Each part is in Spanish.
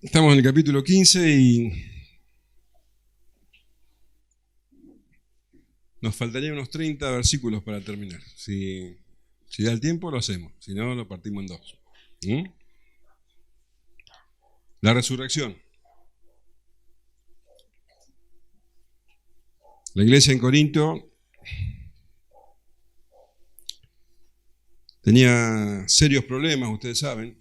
Estamos en el capítulo 15 y nos faltarían unos 30 versículos para terminar. Si da el tiempo, lo hacemos. Si no, lo partimos en dos. La resurrección. La iglesia en Corinto tenía serios problemas, ustedes saben.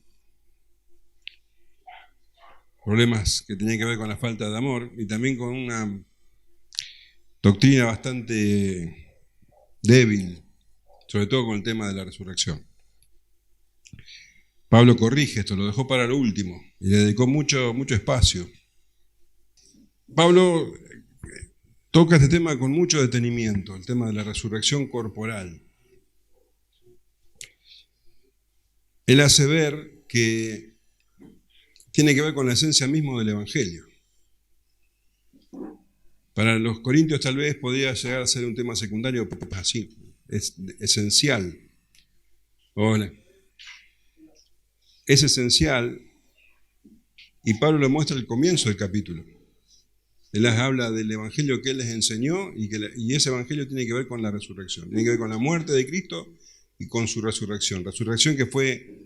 Problemas que tenían que ver con la falta de amor y también con una doctrina bastante débil, sobre todo con el tema de la resurrección. Pablo corrige esto, lo dejó para lo último y le dedicó mucho espacio. Pablo toca este tema con mucho detenimiento, el tema de la resurrección corporal. Él hace ver que tiene que ver con la esencia misma del Evangelio. Para los corintios tal vez podría llegar a ser un tema secundario, pero es así, es esencial. Hola. Es esencial y Pablo lo muestra al comienzo del capítulo. Él les habla del evangelio que él les enseñó y ese evangelio tiene que ver con la resurrección, tiene que ver con la muerte de Cristo y con su resurrección. Resurrección que fue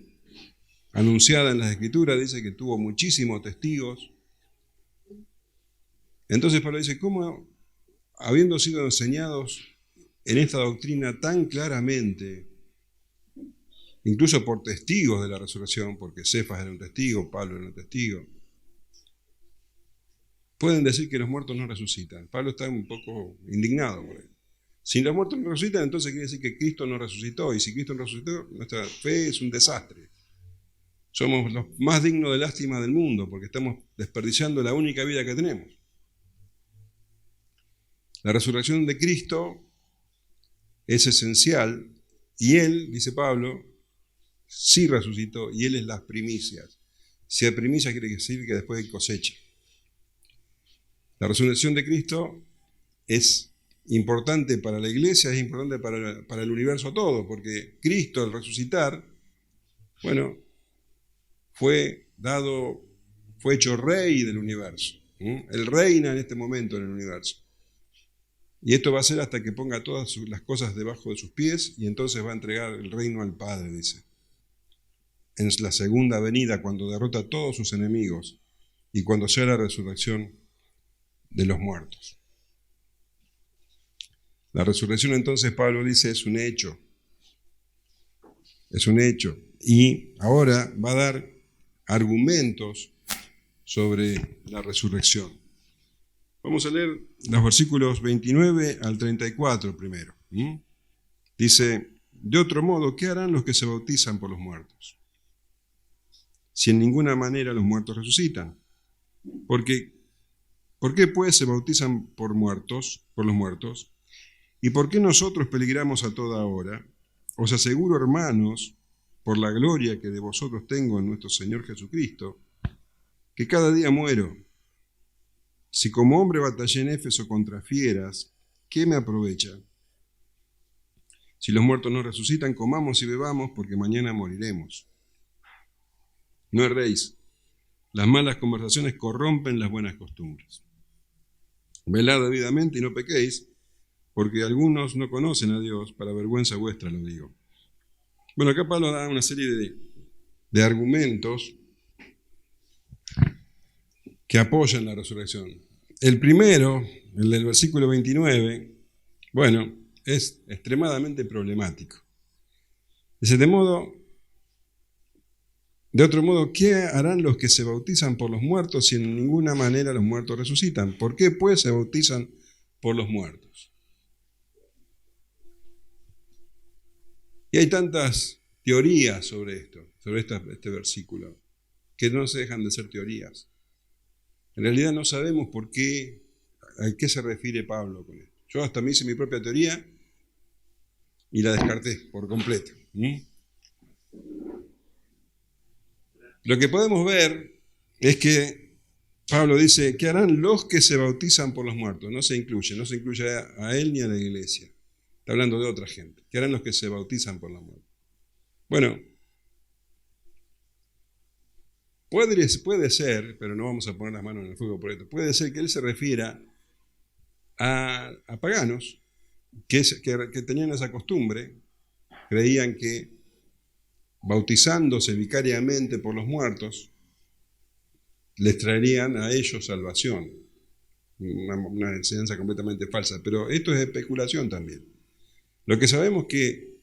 anunciada en las Escrituras, dice que tuvo muchísimos testigos. Entonces Pablo dice, ¿cómo habiendo sido enseñados en esta doctrina tan claramente, incluso por testigos de la resurrección, porque Cefas era un testigo, Pablo era un testigo, pueden decir que los muertos no resucitan? Pablo está un poco indignado por él. Si los muertos no resucitan, entonces quiere decir que Cristo no resucitó, y si Cristo no resucitó, nuestra fe es un desastre. Somos los más dignos de lástima del mundo, porque estamos desperdiciando la única vida que tenemos. La resurrección de Cristo es esencial, y Él, dice Pablo, sí resucitó, y Él es las primicias. Si hay primicias quiere decir que después hay cosecha. La resurrección de Cristo es importante para la iglesia, es importante para el universo todo, porque Cristo al resucitar, bueno, fue hecho rey del universo. Él reina en este momento en el universo. Y esto va a ser hasta que ponga todas las cosas debajo de sus pies y entonces va a entregar el reino al Padre, dice. En la segunda venida, cuando derrota a todos sus enemigos y cuando sea la resurrección de los muertos. La resurrección, entonces, Pablo dice, es un hecho. Es un hecho. Y ahora va a dar argumentos sobre la resurrección. Vamos a leer los versículos 29 al 34 primero. Dice, de otro modo, ¿qué harán los que se bautizan por los muertos? Si en ninguna manera los muertos resucitan. ¿Por qué pues se bautizan por los muertos? ¿Y por qué nosotros peligramos a toda hora? Os aseguro, hermanos, por la gloria que de vosotros tengo en nuestro Señor Jesucristo, que cada día muero. Si como hombre batallé en Éfeso contra fieras, ¿qué me aprovecha? Si los muertos no resucitan, comamos y bebamos, porque mañana moriremos. No erréis, las malas conversaciones corrompen las buenas costumbres. Velad debidamente y no pequéis, porque algunos no conocen a Dios, para vergüenza vuestra lo digo. Bueno, acá Pablo da una serie de argumentos que apoyan la resurrección. El primero, el del versículo 29, bueno, es extremadamente problemático. Dice, de otro modo, ¿qué harán los que se bautizan por los muertos si en ninguna manera los muertos resucitan? ¿Por qué pues se bautizan por los muertos? Y hay tantas teorías sobre esto, sobre este versículo, que no se dejan de ser teorías. En realidad no sabemos por qué, a qué se refiere Pablo con esto. Yo hasta me hice mi propia teoría y la descarté por completo. Lo que podemos ver es que Pablo dice, ¿qué harán los que se bautizan por los muertos? No se incluye a él ni a la iglesia. Está hablando de otra gente. ¿Qué harán los que se bautizan por los muertos? Bueno, Puede ser, pero no vamos a poner las manos en el fuego por esto, puede ser que él se refiera a paganos que tenían esa costumbre, creían que bautizándose vicariamente por los muertos, les traerían a ellos salvación. Una enseñanza completamente falsa, pero esto es especulación también. Lo que sabemos que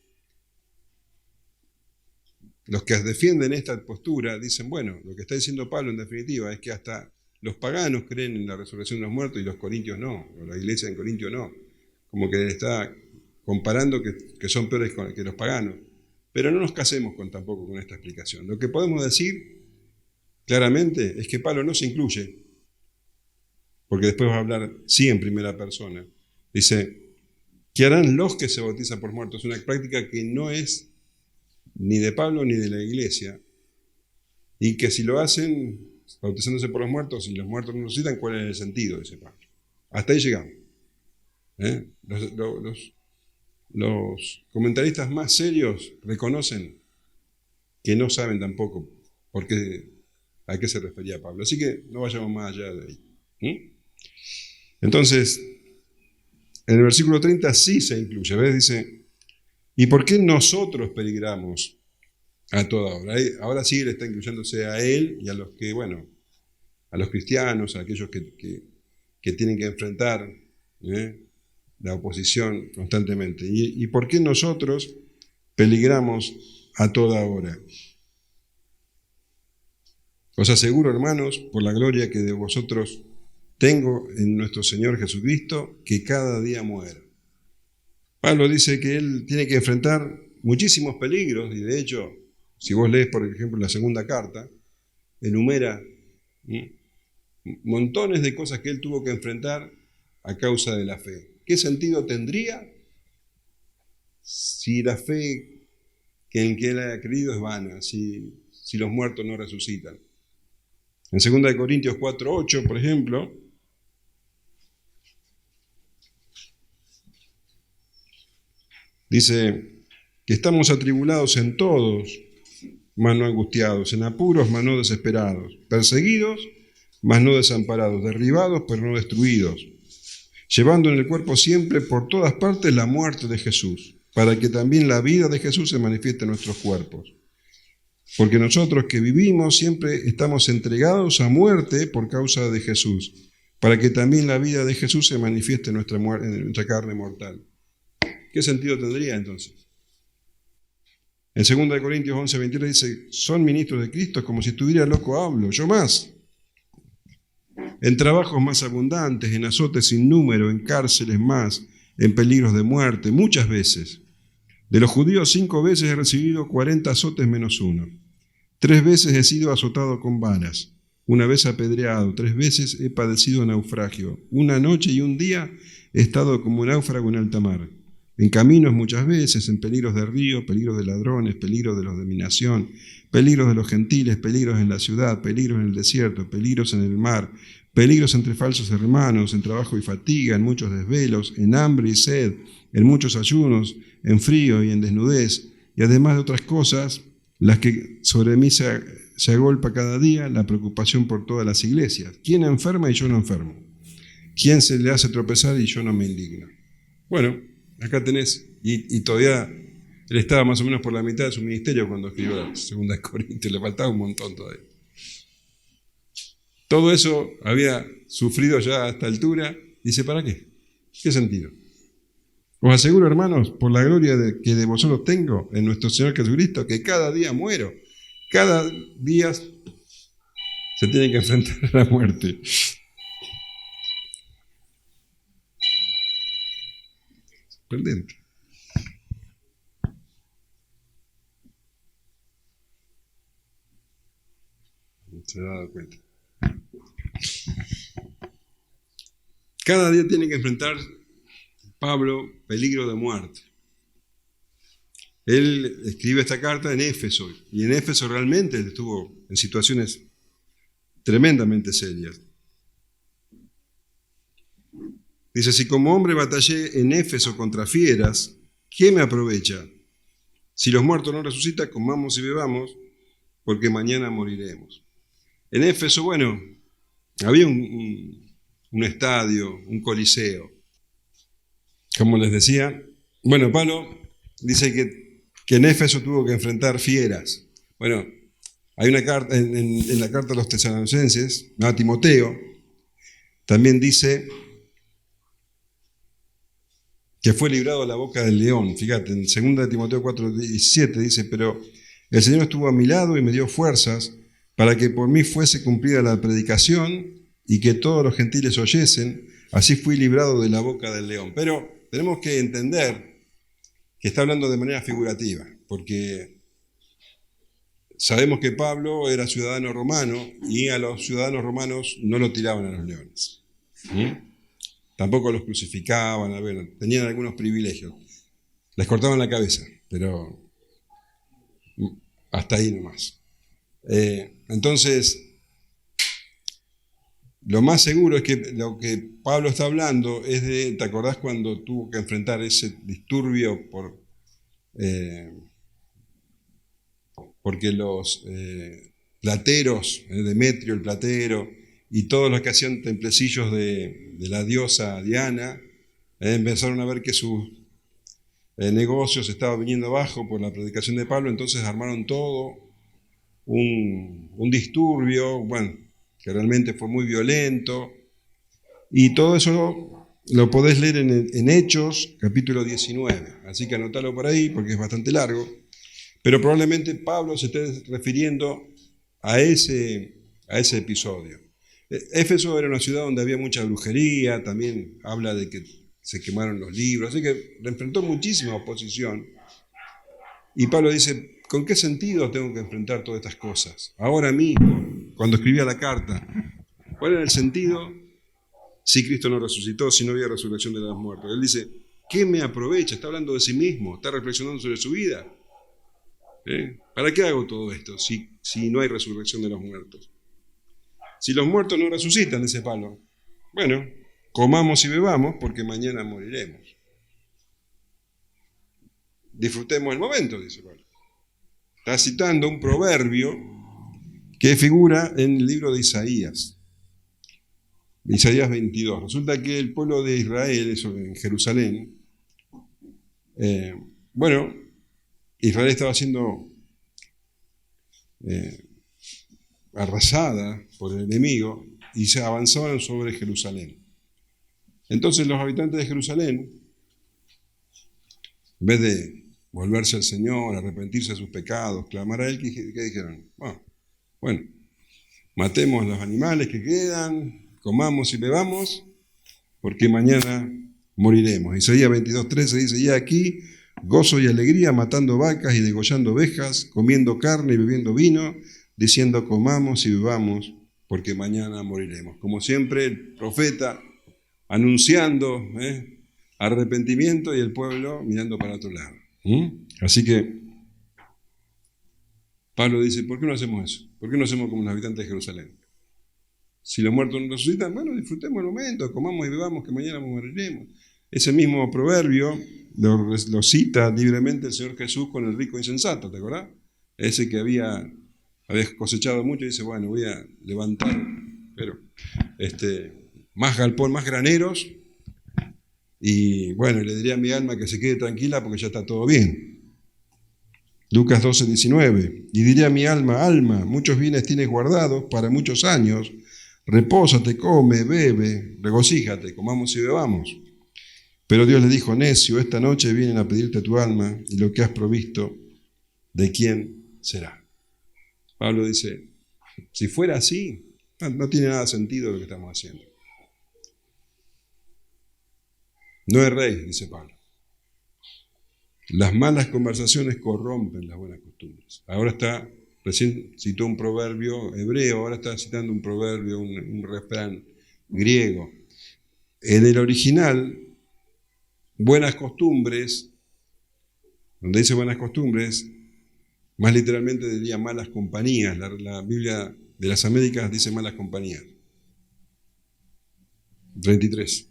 los que defienden esta postura dicen, bueno, lo que está diciendo Pablo en definitiva es que hasta los paganos creen en la resurrección de los muertos y los corintios no, o la iglesia en Corintio no. Como que está comparando que son peores que los paganos. Pero no nos casemos tampoco con esta explicación. Lo que podemos decir claramente es que Pablo no se incluye, porque después va a hablar sí en primera persona. Dice, ¿qué harán los que se bautizan por muertos? Es una práctica que no es ni de Pablo ni de la iglesia, y que si lo hacen bautizándose por los muertos y los muertos no resucitan, ¿cuál es el sentido? Dice Pablo. Hasta ahí llegamos. Los comentaristas más serios reconocen que no saben tampoco a qué se refería Pablo. Así que no vayamos más allá de ahí. Entonces, en el versículo 30 sí se incluye. ¿Ves? Dice, ¿y por qué nosotros peligramos a toda hora? Ahora sí le está incluyéndose a él y a los que, bueno, a los cristianos, a aquellos que tienen que enfrentar la oposición constantemente. ¿Y por qué nosotros peligramos a toda hora? Os aseguro, hermanos, por la gloria que de vosotros tengo en nuestro Señor Jesucristo, que cada día muero. Pablo dice que él tiene que enfrentar muchísimos peligros, y de hecho, si vos lees, por ejemplo, la segunda carta, enumera montones de cosas que él tuvo que enfrentar a causa de la fe. ¿Qué sentido tendría si la fe en que él haya creído es vana, si los muertos no resucitan? En 2 Corintios 4:8, por ejemplo, dice que estamos atribulados en todos, mas no angustiados, en apuros, mas no desesperados, perseguidos, mas no desamparados, derribados, pero no destruidos, llevando en el cuerpo siempre por todas partes la muerte de Jesús, para que también la vida de Jesús se manifieste en nuestros cuerpos. Porque nosotros que vivimos siempre estamos entregados a muerte por causa de Jesús, para que también la vida de Jesús se manifieste en nuestra carne mortal. ¿Qué sentido tendría entonces? En 2 Corintios 11:23 dice, son ministros de Cristo, como si estuviera loco hablo, yo más. En trabajos más abundantes, en azotes sin número, en cárceles más, en peligros de muerte, muchas veces. De los judíos 5 veces he recibido 40 azotes menos uno. 3 veces he sido azotado con varas, 1 vez apedreado, 3 veces he padecido naufragio. 1 noche y 1 día he estado como náufrago en alta mar. En caminos muchas veces, en peligros de río, peligros de ladrones, peligros de los de mi nación, peligros de los gentiles, peligros en la ciudad, peligros en el desierto, peligros en el mar, peligros entre falsos hermanos, en trabajo y fatiga, en muchos desvelos, en hambre y sed, en muchos ayunos, en frío y en desnudez, y además de otras cosas, las que sobre mí se agolpa cada día, la preocupación por todas las iglesias. ¿Quién enferma y yo no enfermo? ¿Quién se le hace tropezar y yo no me indigno? Bueno, acá tenés, y todavía él estaba más o menos por la mitad de su ministerio cuando escribió la 2 Corintios, le faltaba un montón todavía. Todo eso había sufrido ya a esta altura, dice, ¿para qué? ¿Qué sentido? Os aseguro, hermanos, por la gloria que de vosotros tengo en nuestro Señor Jesucristo, que cada día muero, cada día se tiene que enfrentar a la muerte. Sorprendente. Se ha dado cuenta. Cada día tiene que enfrentar Pablo peligro de muerte. Él escribe esta carta en Éfeso, y en Éfeso realmente estuvo en situaciones tremendamente serias. Dice, si como hombre batallé en Éfeso contra fieras, ¿qué me aprovecha? Si los muertos no resucitan, comamos y bebamos, porque mañana moriremos. En Éfeso, bueno, había un estadio, un coliseo. Como les decía, bueno, Pablo dice que en Éfeso tuvo que enfrentar fieras. Bueno, hay una carta, en la carta a los tesalonicenses, a Timoteo, también dice que fue librado de la boca del león. Fíjate, en 2 Timoteo 4:17 dice, pero el Señor estuvo a mi lado y me dio fuerzas para que por mí fuese cumplida la predicación y que todos los gentiles oyesen, así fui librado de la boca del león. Pero tenemos que entender que está hablando de manera figurativa, porque sabemos que Pablo era ciudadano romano y a los ciudadanos romanos no lo tiraban a los leones. Tampoco los crucificaban, tenían algunos privilegios. Les cortaban la cabeza, pero hasta ahí nomás. Entonces, lo más seguro es que lo que Pablo está hablando es de, ¿te acordás cuando tuvo que enfrentar ese disturbio porque los plateros, Demetrio el platero, y todos los que hacían templecillos de la diosa Diana, empezaron a ver que sus negocios estaban viniendo abajo por la predicación de Pablo, entonces armaron todo un disturbio, bueno, que realmente fue muy violento, y todo eso lo podés leer en Hechos, capítulo 19, así que anotalo por ahí porque es bastante largo, pero probablemente Pablo se esté refiriendo a ese episodio. Éfeso era una ciudad donde había mucha brujería, también habla de que se quemaron los libros, así que enfrentó muchísima oposición. Y Pablo dice, ¿con qué sentido tengo que enfrentar todas estas cosas? Ahora mismo, cuando escribía la carta, ¿cuál era el sentido si Cristo no resucitó, si no había resurrección de los muertos? Él dice, ¿qué me aprovecha? Está hablando de sí mismo, está reflexionando sobre su vida. ¿Para qué hago todo esto si no hay resurrección de los muertos? Si los muertos no resucitan, dice Pablo, bueno, comamos y bebamos porque mañana moriremos. Disfrutemos el momento, dice Pablo. Está citando un proverbio que figura en el libro de Isaías 22. Resulta que el pueblo de Israel, eso en Jerusalén, Israel estaba siendo arrasada por el enemigo y se avanzaban sobre Jerusalén. Entonces los habitantes de Jerusalén, en vez de volverse al Señor, arrepentirse de sus pecados, clamar a Él, ¿qué dijeron? Bueno, matemos los animales que quedan, comamos y bebamos, porque mañana moriremos. Isaías 22:13 dice, y aquí gozo y alegría matando vacas y degollando ovejas, comiendo carne y bebiendo vino, diciendo comamos y bebamos, porque mañana moriremos. Como siempre, el profeta anunciando arrepentimiento y el pueblo mirando para otro lado. Así que Pablo dice, ¿por qué no hacemos eso? ¿Por qué no hacemos como los habitantes de Jerusalén? Si los muertos no resucitan, bueno, disfrutemos el momento, comamos y bebamos, que mañana moriremos. Ese mismo proverbio lo cita libremente el Señor Jesús con el rico insensato, ¿te acordás? Ese que había cosechado mucho y dice, bueno, voy a levantar, pero más galpón, más graneros, y bueno, le diría a mi alma que se quede tranquila porque ya está todo bien. Lucas 12:19, y diría a mi alma, alma, muchos bienes tienes guardados para muchos años, repósate, come, bebe, regocíjate, comamos y bebamos. Pero Dios le dijo, necio, esta noche vienen a pedirte tu alma y lo que has provisto, ¿de quién será? Pablo dice, si fuera así, no tiene nada sentido lo que estamos haciendo. No es rey, dice Pablo. Las malas conversaciones corrompen las buenas costumbres. Recién citó un proverbio hebreo, ahora está citando un proverbio, un refrán griego. En el original, buenas costumbres, donde dice buenas costumbres, más literalmente diría malas compañías. La Biblia de las Américas dice malas compañías. 33.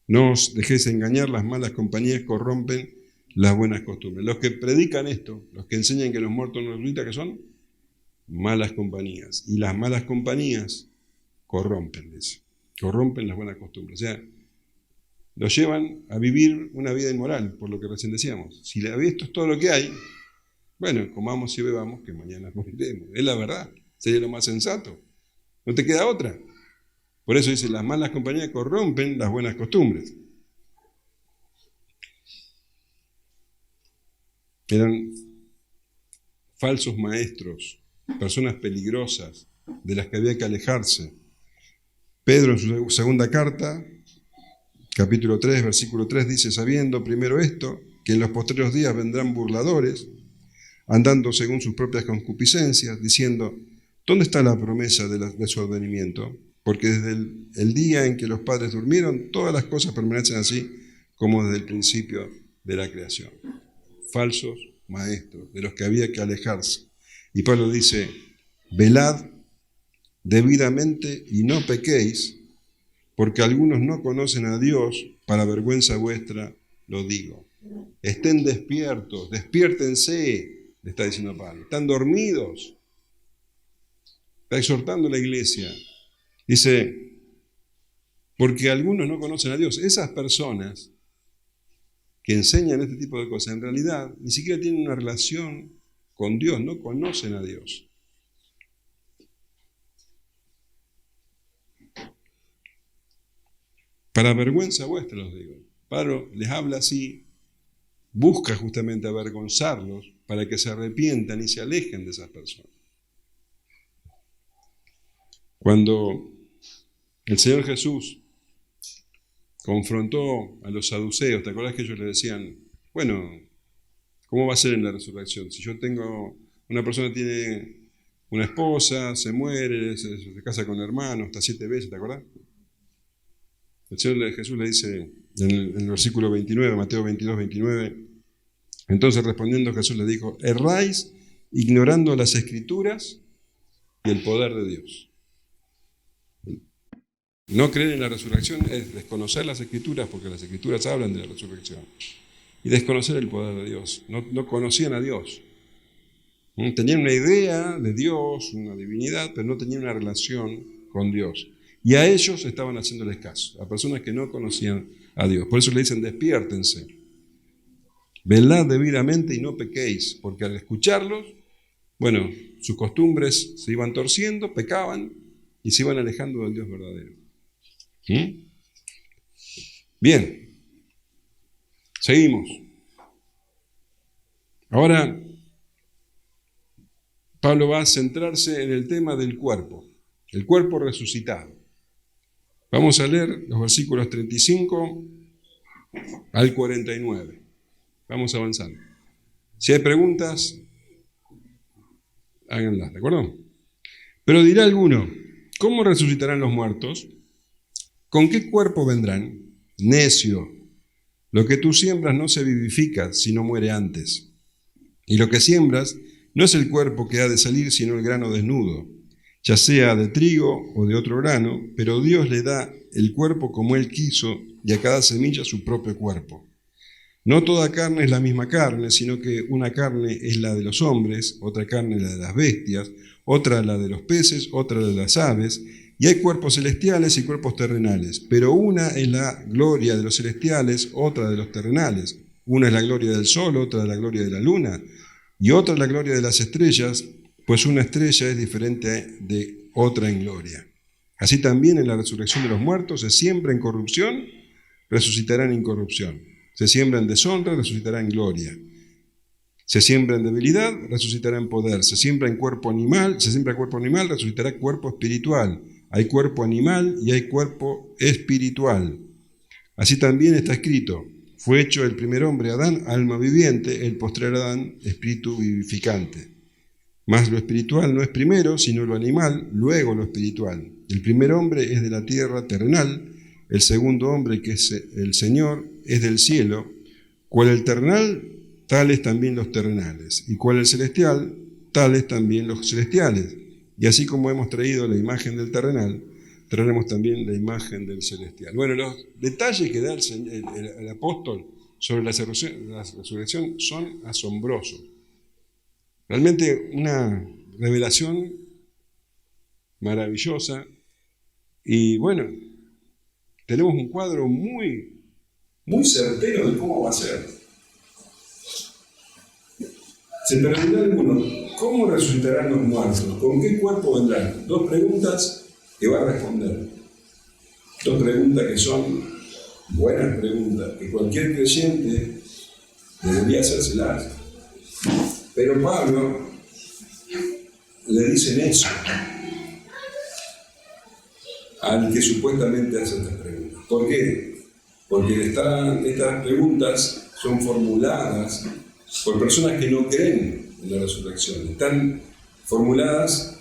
No os dejéis engañar, las malas compañías corrompen las buenas costumbres. Los que predican esto, los que enseñan que los muertos no resucitan, ¿qué son? Malas compañías. Y las malas compañías corrompen eso. Corrompen las buenas costumbres. O sea, los llevan a vivir una vida inmoral, por lo que recién decíamos. Si esto es todo lo que hay, bueno, comamos y bebamos, que mañana moriremos. Es la verdad, sería lo más sensato. No te queda otra. Por eso dice, las malas compañías corrompen las buenas costumbres. Eran falsos maestros, personas peligrosas, de las que había que alejarse. Pedro en su segunda carta, capítulo 3, versículo 3, dice, sabiendo primero esto, que en los posteriores días vendrán burladores, andando según sus propias concupiscencias, diciendo, ¿dónde está la promesa de su advenimiento? Porque desde el día en que los padres durmieron, todas las cosas permanecen así como desde el principio de la creación. Falsos maestros, de los que había que alejarse. Y Pablo dice, velad debidamente y no pequéis, porque algunos no conocen a Dios, para vergüenza vuestra lo digo. Estén despiertos, despiértense, le está diciendo Pablo. Están dormidos. Está exhortando a la iglesia. Dice, porque algunos no conocen a Dios. Esas personas que enseñan este tipo de cosas, en realidad ni siquiera tienen una relación con Dios, no conocen a Dios. Para vergüenza vuestra, los digo. Pablo les habla así, busca justamente avergonzarlos para que se arrepientan y se alejen de esas personas. Cuando el Señor Jesús confrontó a los saduceos, ¿te acuerdas que ellos le decían, bueno, ¿cómo va a ser en la resurrección? Si yo tengo, una persona tiene una esposa, se muere, se casa con hermanos, hasta 7 veces, ¿te acuerdas? El Señor Jesús le dice en el versículo 29, Mateo 22, 29, entonces respondiendo Jesús le dijo, erráis ignorando las Escrituras y el poder de Dios. No creer en la resurrección es desconocer las Escrituras, porque las Escrituras hablan de la resurrección, y desconocer el poder de Dios. No conocían a Dios. Tenían una idea de Dios, una divinidad, pero no tenían una relación con Dios. Y a ellos estaban haciéndoles caso, a personas que no conocían a Dios. Por eso le dicen, despiértense. Velad debidamente y no pequéis, porque al escucharlos, bueno, sus costumbres se iban torciendo, pecaban y se iban alejando del Dios verdadero. Bien, seguimos. Ahora, Pablo va a centrarse en el tema del cuerpo, el cuerpo resucitado. Vamos a leer los versículos 35 al 49. Vamos avanzando. Si hay preguntas, háganlas, ¿de acuerdo? Pero dirá alguno, ¿cómo resucitarán los muertos? ¿Con qué cuerpo vendrán? Necio, lo que tú siembras no se vivifica, sino muere antes. Y lo que siembras no es el cuerpo que ha de salir, sino el grano desnudo, ya sea de trigo o de otro grano, pero Dios le da el cuerpo como Él quiso, y a cada semilla su propio cuerpo. No toda carne es la misma carne, sino que una carne es la de los hombres, otra carne la de las bestias, otra la de los peces, otra la de las aves, y hay cuerpos celestiales y cuerpos terrenales, pero una es la gloria de los celestiales, otra de los terrenales. Una es la gloria del sol, otra la gloria de la luna, y otra la gloria de las estrellas, pues una estrella es diferente de otra en gloria. Así también en la resurrección de los muertos se siembra en corrupción, resucitará en incorrupción. Se siembra en deshonra, resucitará en gloria. Se siembra en debilidad, resucitará en poder. Se siembra en cuerpo animal, resucitará cuerpo espiritual. Hay cuerpo animal y hay cuerpo espiritual. Así también está escrito, fue hecho el primer hombre, Adán, alma viviente, el postrer Adán, espíritu vivificante. Mas lo espiritual no es primero, sino lo animal, luego lo espiritual. El primer hombre es de la tierra terrenal, el segundo hombre, que es el Señor, es del cielo. Cual el terrenal, tales también los terrenales. Y cual el celestial, tales también los celestiales. Y así como hemos traído la imagen del terrenal, traeremos también la imagen del celestial. Bueno, los detalles que da el apóstol sobre la resurrección son asombrosos. Realmente una revelación maravillosa. Y bueno, tenemos un cuadro muy certero de cómo va a ser. Se preguntará alguno, ¿cómo resucitarán los muertos? ¿Con qué cuerpo vendrán? Dos preguntas que va a responder. Dos preguntas que son buenas preguntas, que cualquier creyente debería hacérselas. Pero Pablo le dice eso al que supuestamente hace estas preguntas. ¿Por qué? Porque estas preguntas son formuladas por personas que no creen en la resurrección. Están formuladas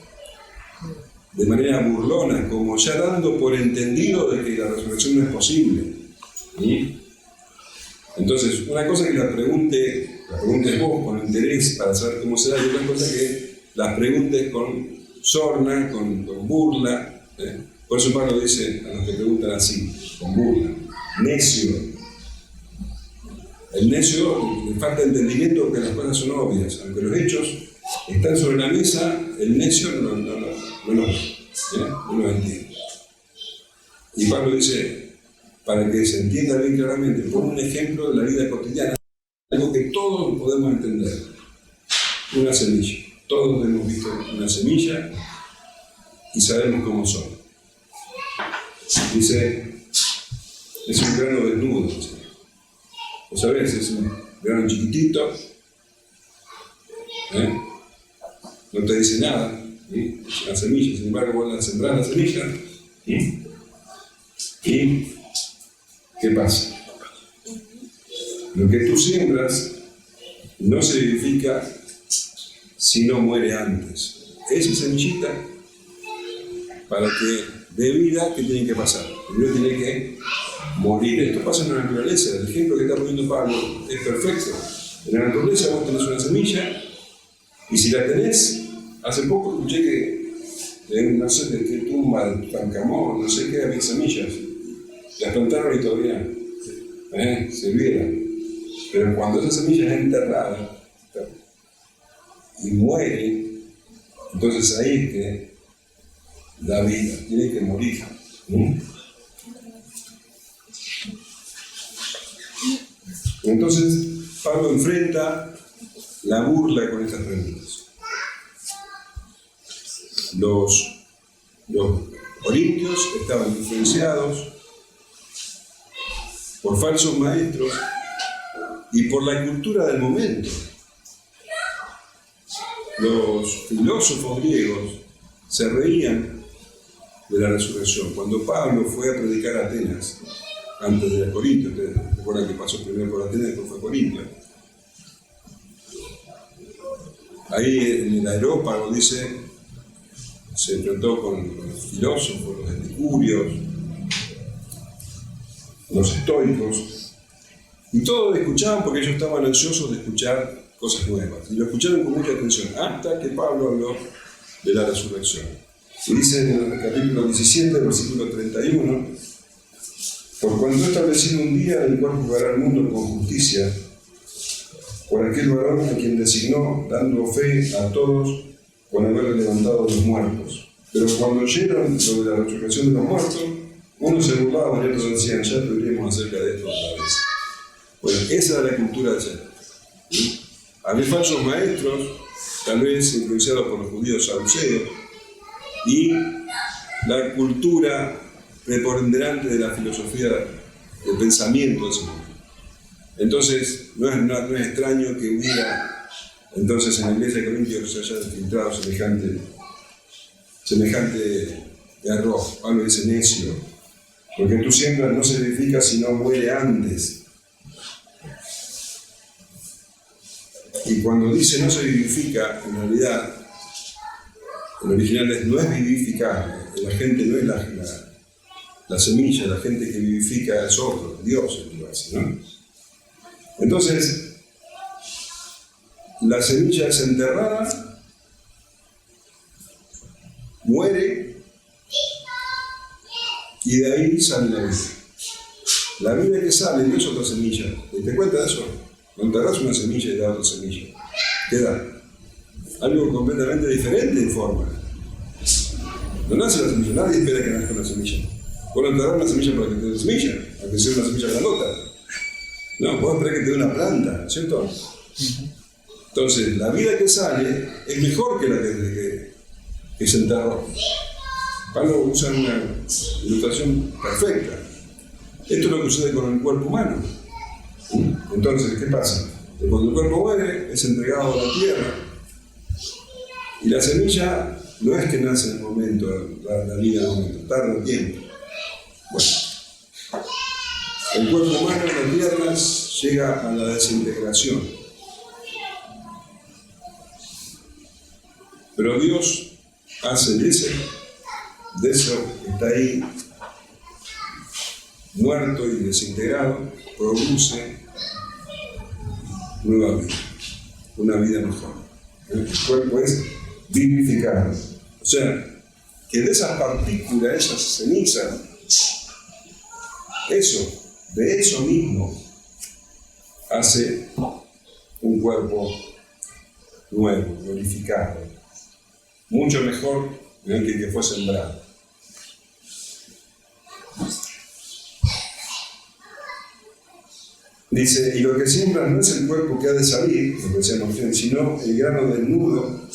de manera burlona, como ya dando por entendido de que la resurrección no es posible. ¿Sí? Entonces, una cosa es que la preguntes vos con interés para saber cómo será, y otra cosa es que las preguntes con sorna, con burla. Por eso Pablo dice a los que preguntan así, con burla: necio. El necio le falta entendimiento porque las cosas son obvias. Aunque los hechos están sobre la mesa, el necio no lo entiende. Y Pablo dice, para que se entienda bien claramente, pone un ejemplo de la vida cotidiana, algo que todos podemos entender. Una semilla. Todos hemos visto una semilla y sabemos cómo son. Dice, es un grano desnudo. ¿Lo sabés? Es un grano chiquitito. No te dice nada. ¿Sí? Es una semilla. Sin embargo, vos la sembrás la semilla. ¿Sí? ¿Y qué pasa? Lo que tú siembras no se vivifica si no muere antes. Esa semillita, para que dé vida, ¿qué tiene que pasar? Primero tiene que morir. Esto pasa en la naturaleza. El ejemplo que está poniendo Pablo es perfecto. En la naturaleza vos tenés una semilla y si la tenés, hace poco escuché que no sé de qué tumba de Tutankamón, no sé qué, había semillas. Las plantaron y todavía sirvieron. Pero cuando esa semilla es enterrada y muere, entonces ahí es que da vida, tiene que morir. Entonces Pablo enfrenta la burla con estas preguntas. Los corintios estaban influenciados por falsos maestros y por la cultura del momento. Los filósofos griegos se reían de la resurrección. Cuando Pablo fue a predicar a Atenas, antes de Corinto, ustedes recuerdan que pasó primero por Atenas y después fue a Corinto. Ahí en el Areópago dice, se enfrentó con los filósofos, los epicúreos, los estoicos, y todos escuchaban porque ellos estaban ansiosos de escuchar cosas nuevas. Y lo escucharon con mucha atención, hasta que Pablo habló de la resurrección. Y dice en el capítulo 17, versículo 31, por cuanto he establecido un día en el cual juzgará al mundo con justicia, por aquel varón a quien designó, dando fe a todos con haber levantado a los muertos. Pero cuando oyeron sobre la resurrección de los muertos, unos se burlaban y otros decían, ya tendríamos acerca de esto otra vez. Bueno, esa era la cultura de ayer. Había falsos maestros, tal vez influenciados por los judíos saduceos, y la cultura preponderante de la filosofía del pensamiento de ese momento. Entonces, no es extraño que hubiera, entonces en la iglesia de Corintios se haya filtrado semejante error. Pablo dice necio, porque tu siembra no se edifica si no muere antes. Y cuando dice no se vivifica, en realidad, el original no es vivificar. La gente no es la semilla, la gente que vivifica es otro, Dios el que lo hace, ¿no? Entonces, la semilla es enterrada, muere, y de ahí sale la vida. La vida que sale no es otra semilla. ¿Te das cuenta de eso? Cuando agarras una semilla y da otra semilla, ¿qué da? Algo completamente diferente en forma. No nace la semilla, nadie espera que nazca una semilla. Vos no te das una semilla para que te dé una semilla, aunque sea una semilla grandota. No, vos esperás que te dé una planta, ¿cierto? Entonces, la vida que sale es mejor que la que se enterró. Pablo usa una ilustración perfecta. Esto es lo que sucede con el cuerpo humano. Entonces, ¿qué pasa? Que cuando el cuerpo muere, es entregado a la tierra. Y la semilla no es que nace en el momento, la vida en el momento, tarda tiempo. Bueno, el cuerpo humano en la tierra llega a la desintegración. Pero Dios hace de eso que está ahí, muerto y desintegrado, produce nueva vida, una vida mejor. El cuerpo es vivificado. O sea, que de esas partículas, esas cenizas, de eso mismo, hace un cuerpo nuevo, glorificado, mucho mejor que el que fue sembrado. Dice, y lo que siembra no es el cuerpo que ha de salir, lo que decíamos bien, sino el grano desnudo,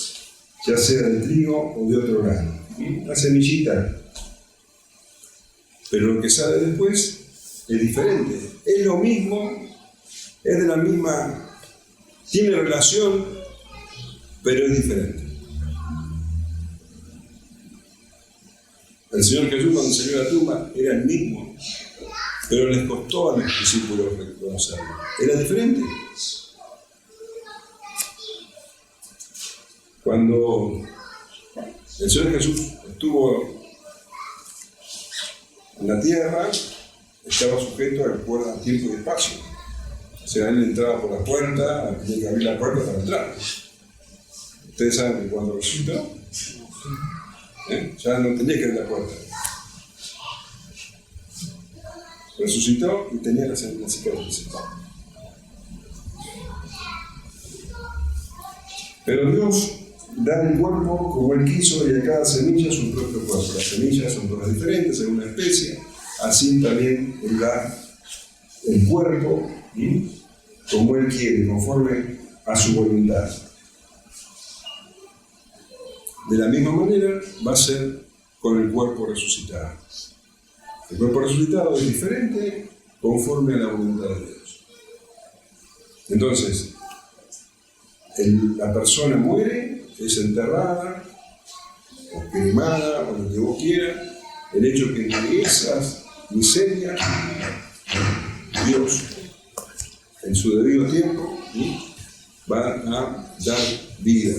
ya sea de trigo o de otro grano. La semillita. Pero lo que sale después es diferente. Es lo mismo, es de la misma, tiene relación, pero es diferente. El Señor Jesús, cuando salió de la tumba, era el mismo, pero les costó a los discípulos reconocerlo. Era diferente. Cuando el Señor Jesús estuvo en la tierra, estaba sujeto al tiempo y espacio. O sea, él entraba por la puerta, tenía que abrir la puerta para entrar. Ustedes saben que cuando resucitó, ya no tenía que abrir la puerta. Resucitó y tenía la cicatriz. Pero Dios da el cuerpo como Él quiso y a cada semilla su propio cuerpo. Las semillas son todas diferentes según una especie. Así también Él da el cuerpo como Él quiere, conforme a su voluntad. De la misma manera va a ser con el cuerpo resucitado. El cuerpo resucitado es diferente conforme a la voluntad de Dios. Entonces, la persona muere, es enterrada, o quemada, o lo que vos quieras. El hecho que entre esas miserias, Dios, en su debido tiempo, va a dar vida.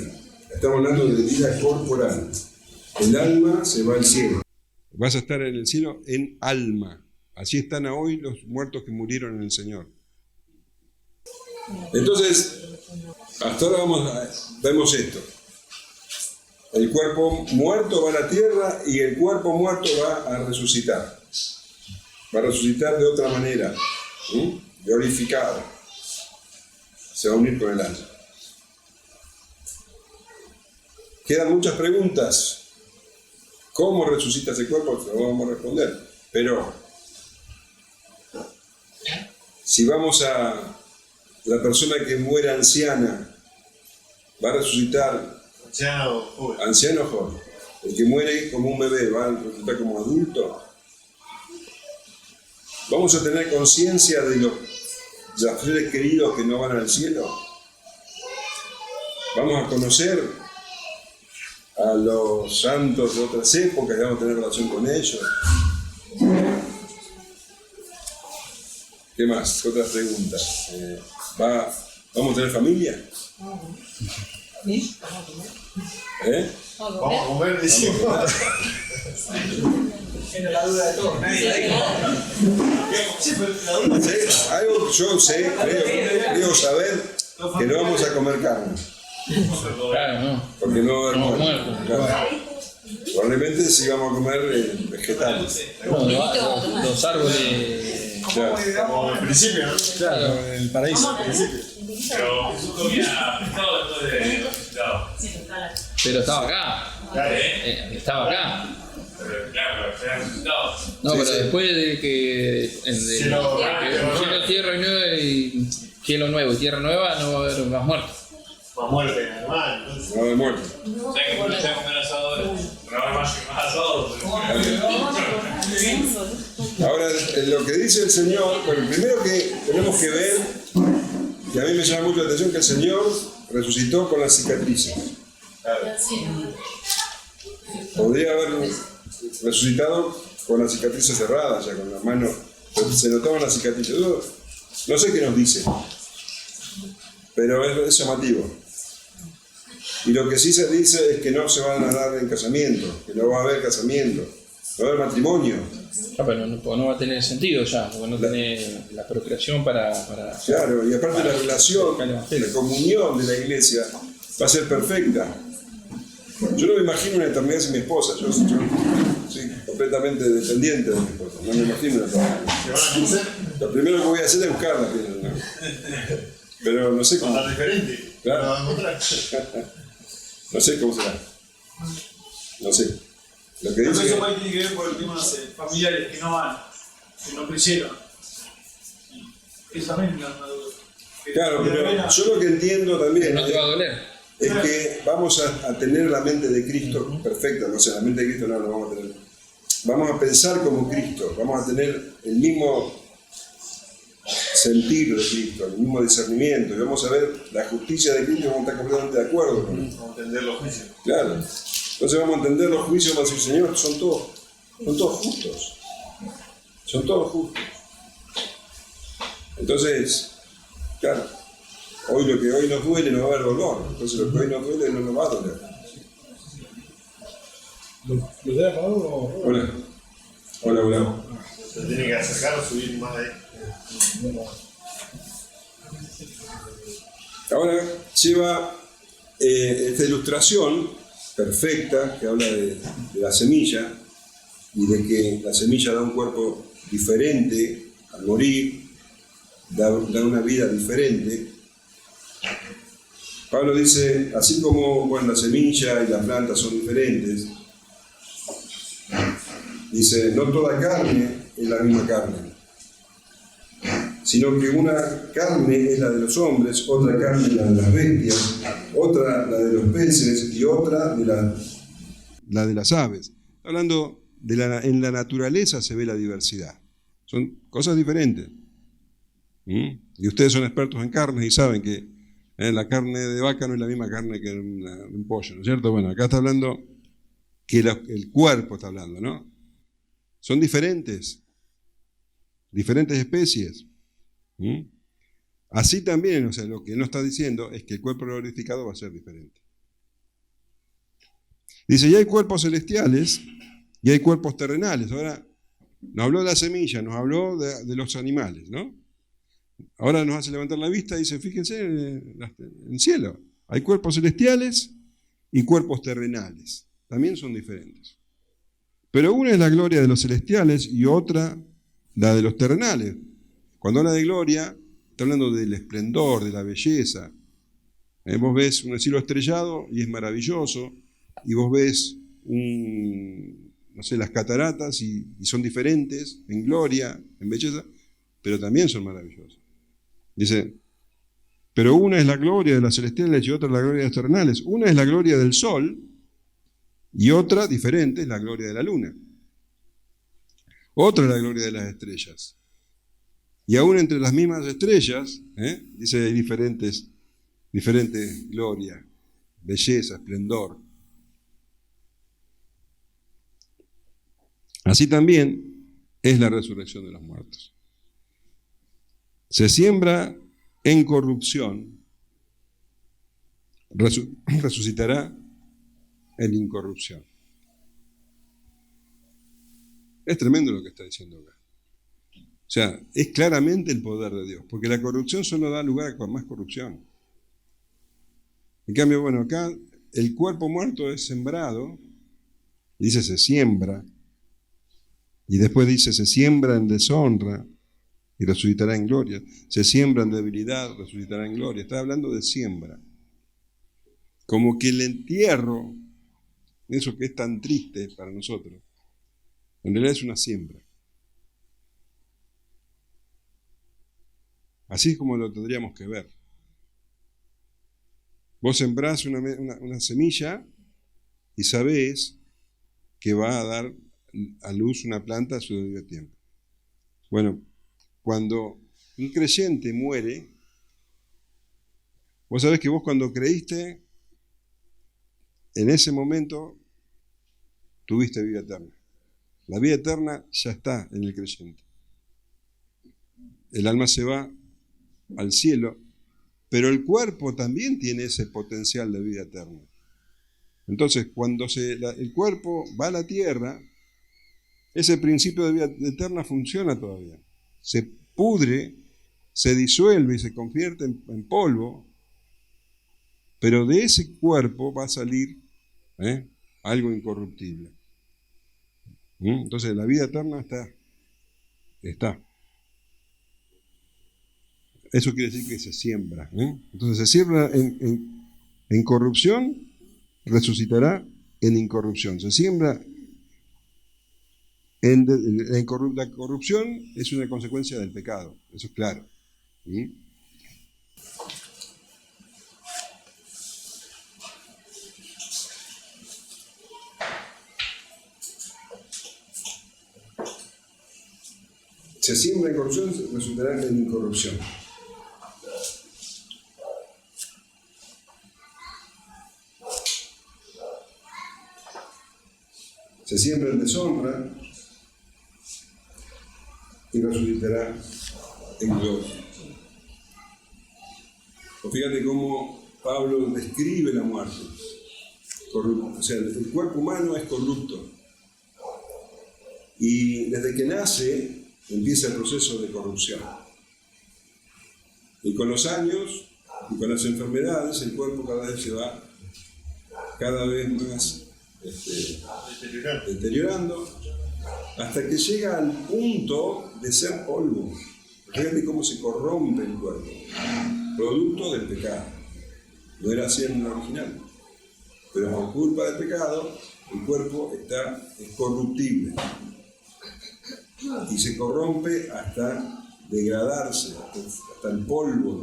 Estamos hablando de vida corporal. El alma se va al cielo. Vas a estar en el cielo en alma. Así están hoy los muertos que murieron en el Señor. Entonces, hasta ahora vemos esto. El cuerpo muerto va a la tierra y el cuerpo muerto va a resucitar. Va a resucitar de otra manera, glorificado. Se va a unir con el alma. Quedan muchas preguntas. ¿Cómo resucita ese cuerpo? Se lo vamos a responder. Pero, si vamos a la persona que muere anciana, va a resucitar anciano o joven. El que muere como un bebé va a resucitar como adulto. Vamos a tener conciencia de los seres queridos que no van al cielo. Vamos a conocer a los santos de otras épocas y vamos a tener relación con ellos. ¿Qué más? Otras preguntas. ¿Vamos a tener familia? ¿Sí? Vamos a comer, decimos. Era la duda de todos. Algo que yo sé, creo saber que no vamos a comer carne. Claro, no. Porque no va a haber muerto. Claro. Probablemente sí vamos a comer vegetales. No, los árboles Como al principio, ¿no? Claro, en el paraíso. Pero Jesús comía pescado después de resucitado. Pero estaba acá. Estaba acá. Pero claro, pero era resucitado. No, pero después de que. Cielo, Tierra nueva y cielo nuevo y tierra nueva no va a haber más muertos. Más muerte, normal. Entonces, No de muerte. O sea que por eso comer asado ahora. No va más asado. Ahora, lo que dice el Señor, bueno, primero que tenemos que ver, y a mí me llama mucho la atención, que el Señor resucitó con las cicatrices. Podría haber resucitado con las cicatrices cerradas, ya con las manos, pero se notaban las cicatrices. No sé qué nos dice, pero es llamativo. Y lo que sí se dice es que no se van a dar en casamiento, que no va a haber casamiento, no va a haber matrimonio. Pero no va a tener sentido ya, porque no tiene la procreación para. Claro, y aparte la relación, la comunión de la iglesia va a ser perfecta. Yo no me imagino una eternidad sin mi esposa, yo soy completamente dependiente de mi esposa, no me imagino una eternidad. ¿se van a conocer? Lo primero que voy a hacer es buscarla, ¿no? Pero no sé cómo. Con la diferente. Claro. ¿La van a encontrar? No sé cómo será. No sé. Lo que Pero dice eso que- por ahí tiene que ver por temas familiares que no van, que no crecieron. Eso también es una duda. Que Claro, de pero repente- yo lo que entiendo también No te va a doler. es que vamos a tener la mente de Cristo perfecta. O sea, la mente de Cristo no la vamos a tener. Vamos a pensar como Cristo, vamos a tener el mismo sentir de Cristo, el mismo discernimiento, y vamos a ver la justicia de Cristo y vamos a estar completamente de acuerdo con él. Vamos a entender los juicios. Claro. Entonces vamos a entender los juicios, vamos a decir, Señor, son todos justos. Son todos justos. Entonces, claro, hoy lo que hoy nos duele no va a haber dolor. Entonces lo que hoy nos duele no nos va a doler. ¿Lo de apagado o...? Hola. Hola, hola. Se tiene que acercar o subir más ahí. Ahora lleva esta ilustración perfecta que habla de la semilla y de que la semilla da un cuerpo diferente al morir, da una vida diferente. Pablo dice, así como la semilla y la planta son diferentes, dice, no toda carne es la misma carne, sino que una carne es la de los hombres, otra carne es la de las bestias, otra la de los peces y otra la de las aves. Hablando en la naturaleza se ve la diversidad. Son cosas diferentes. Y ustedes son expertos en carnes y saben que la carne de vaca no es la misma carne que un pollo, ¿no es cierto? Bueno, acá está hablando que el cuerpo está hablando, ¿no? Son diferentes especies. Así también, o sea, lo que no está diciendo es que el cuerpo glorificado va a ser diferente. Dice, ya hay cuerpos celestiales y hay cuerpos terrenales. Ahora, nos habló de la semilla, nos habló de los animales, ¿no? Ahora nos hace levantar la vista y dice, fíjense en el cielo. Hay cuerpos celestiales y cuerpos terrenales. También son diferentes. Pero una es la gloria de los celestiales y otra la de los terrenales. Cuando habla de gloria, está hablando del esplendor, de la belleza. Vos ves un cielo estrellado y es maravilloso, y vos ves las cataratas y son diferentes en gloria, en belleza, pero también son maravillosas. Dice, pero una es la gloria de las celestiales y otra es la gloria de los terrenales. Una es la gloria del sol y otra, diferente, es la gloria de la luna. Otra es la gloria de las estrellas. Y aún entre las mismas estrellas, dice, hay diferentes gloria, belleza, esplendor. Así también es la resurrección de los muertos. Se siembra en corrupción, resucitará en incorrupción. Es tremendo lo que está diciendo acá. O sea, es claramente el poder de Dios, porque la corrupción solo da lugar a más corrupción. En cambio, acá el cuerpo muerto es sembrado, dice se siembra, y después dice se siembra en deshonra, y resucitará en gloria. Se siembra en debilidad, resucitará en gloria. Está hablando de siembra. Como que el entierro, eso que es tan triste para nosotros, en realidad es una siembra. Así es como lo tendríamos que ver. Vos sembrás una semilla y sabés que va a dar a luz una planta a su debido tiempo. Bueno, cuando un creyente muere, vos sabés que vos cuando creíste, en ese momento tuviste vida eterna. La vida eterna ya está en el creyente. El alma se va al cielo, pero el cuerpo también tiene ese potencial de vida eterna. Entonces, cuando el cuerpo va a la tierra, ese principio de vida eterna funciona todavía. Se pudre, se disuelve y se convierte en polvo, pero de ese cuerpo va a salir algo incorruptible. Entonces, la vida eterna está. Eso quiere decir que se siembra. Entonces, se siembra en corrupción, resucitará en incorrupción. Se siembra la corrupción es una consecuencia del pecado, eso es claro. Se siembra en corrupción, resultará en incorrupción. Se siembra en deshonra y resucitará en gloria. O fíjate cómo Pablo describe la muerte. O sea, el cuerpo humano es corrupto. Y desde que nace empieza el proceso de corrupción. Y con los años y con las enfermedades, el cuerpo cada vez se va cada vez más deteriorando, hasta que llega al punto de ser polvo. Fíjate cómo se corrompe el cuerpo, producto del pecado. No era así en el original, pero por culpa del pecado, el cuerpo es corruptible y se corrompe hasta degradarse, hasta el polvo,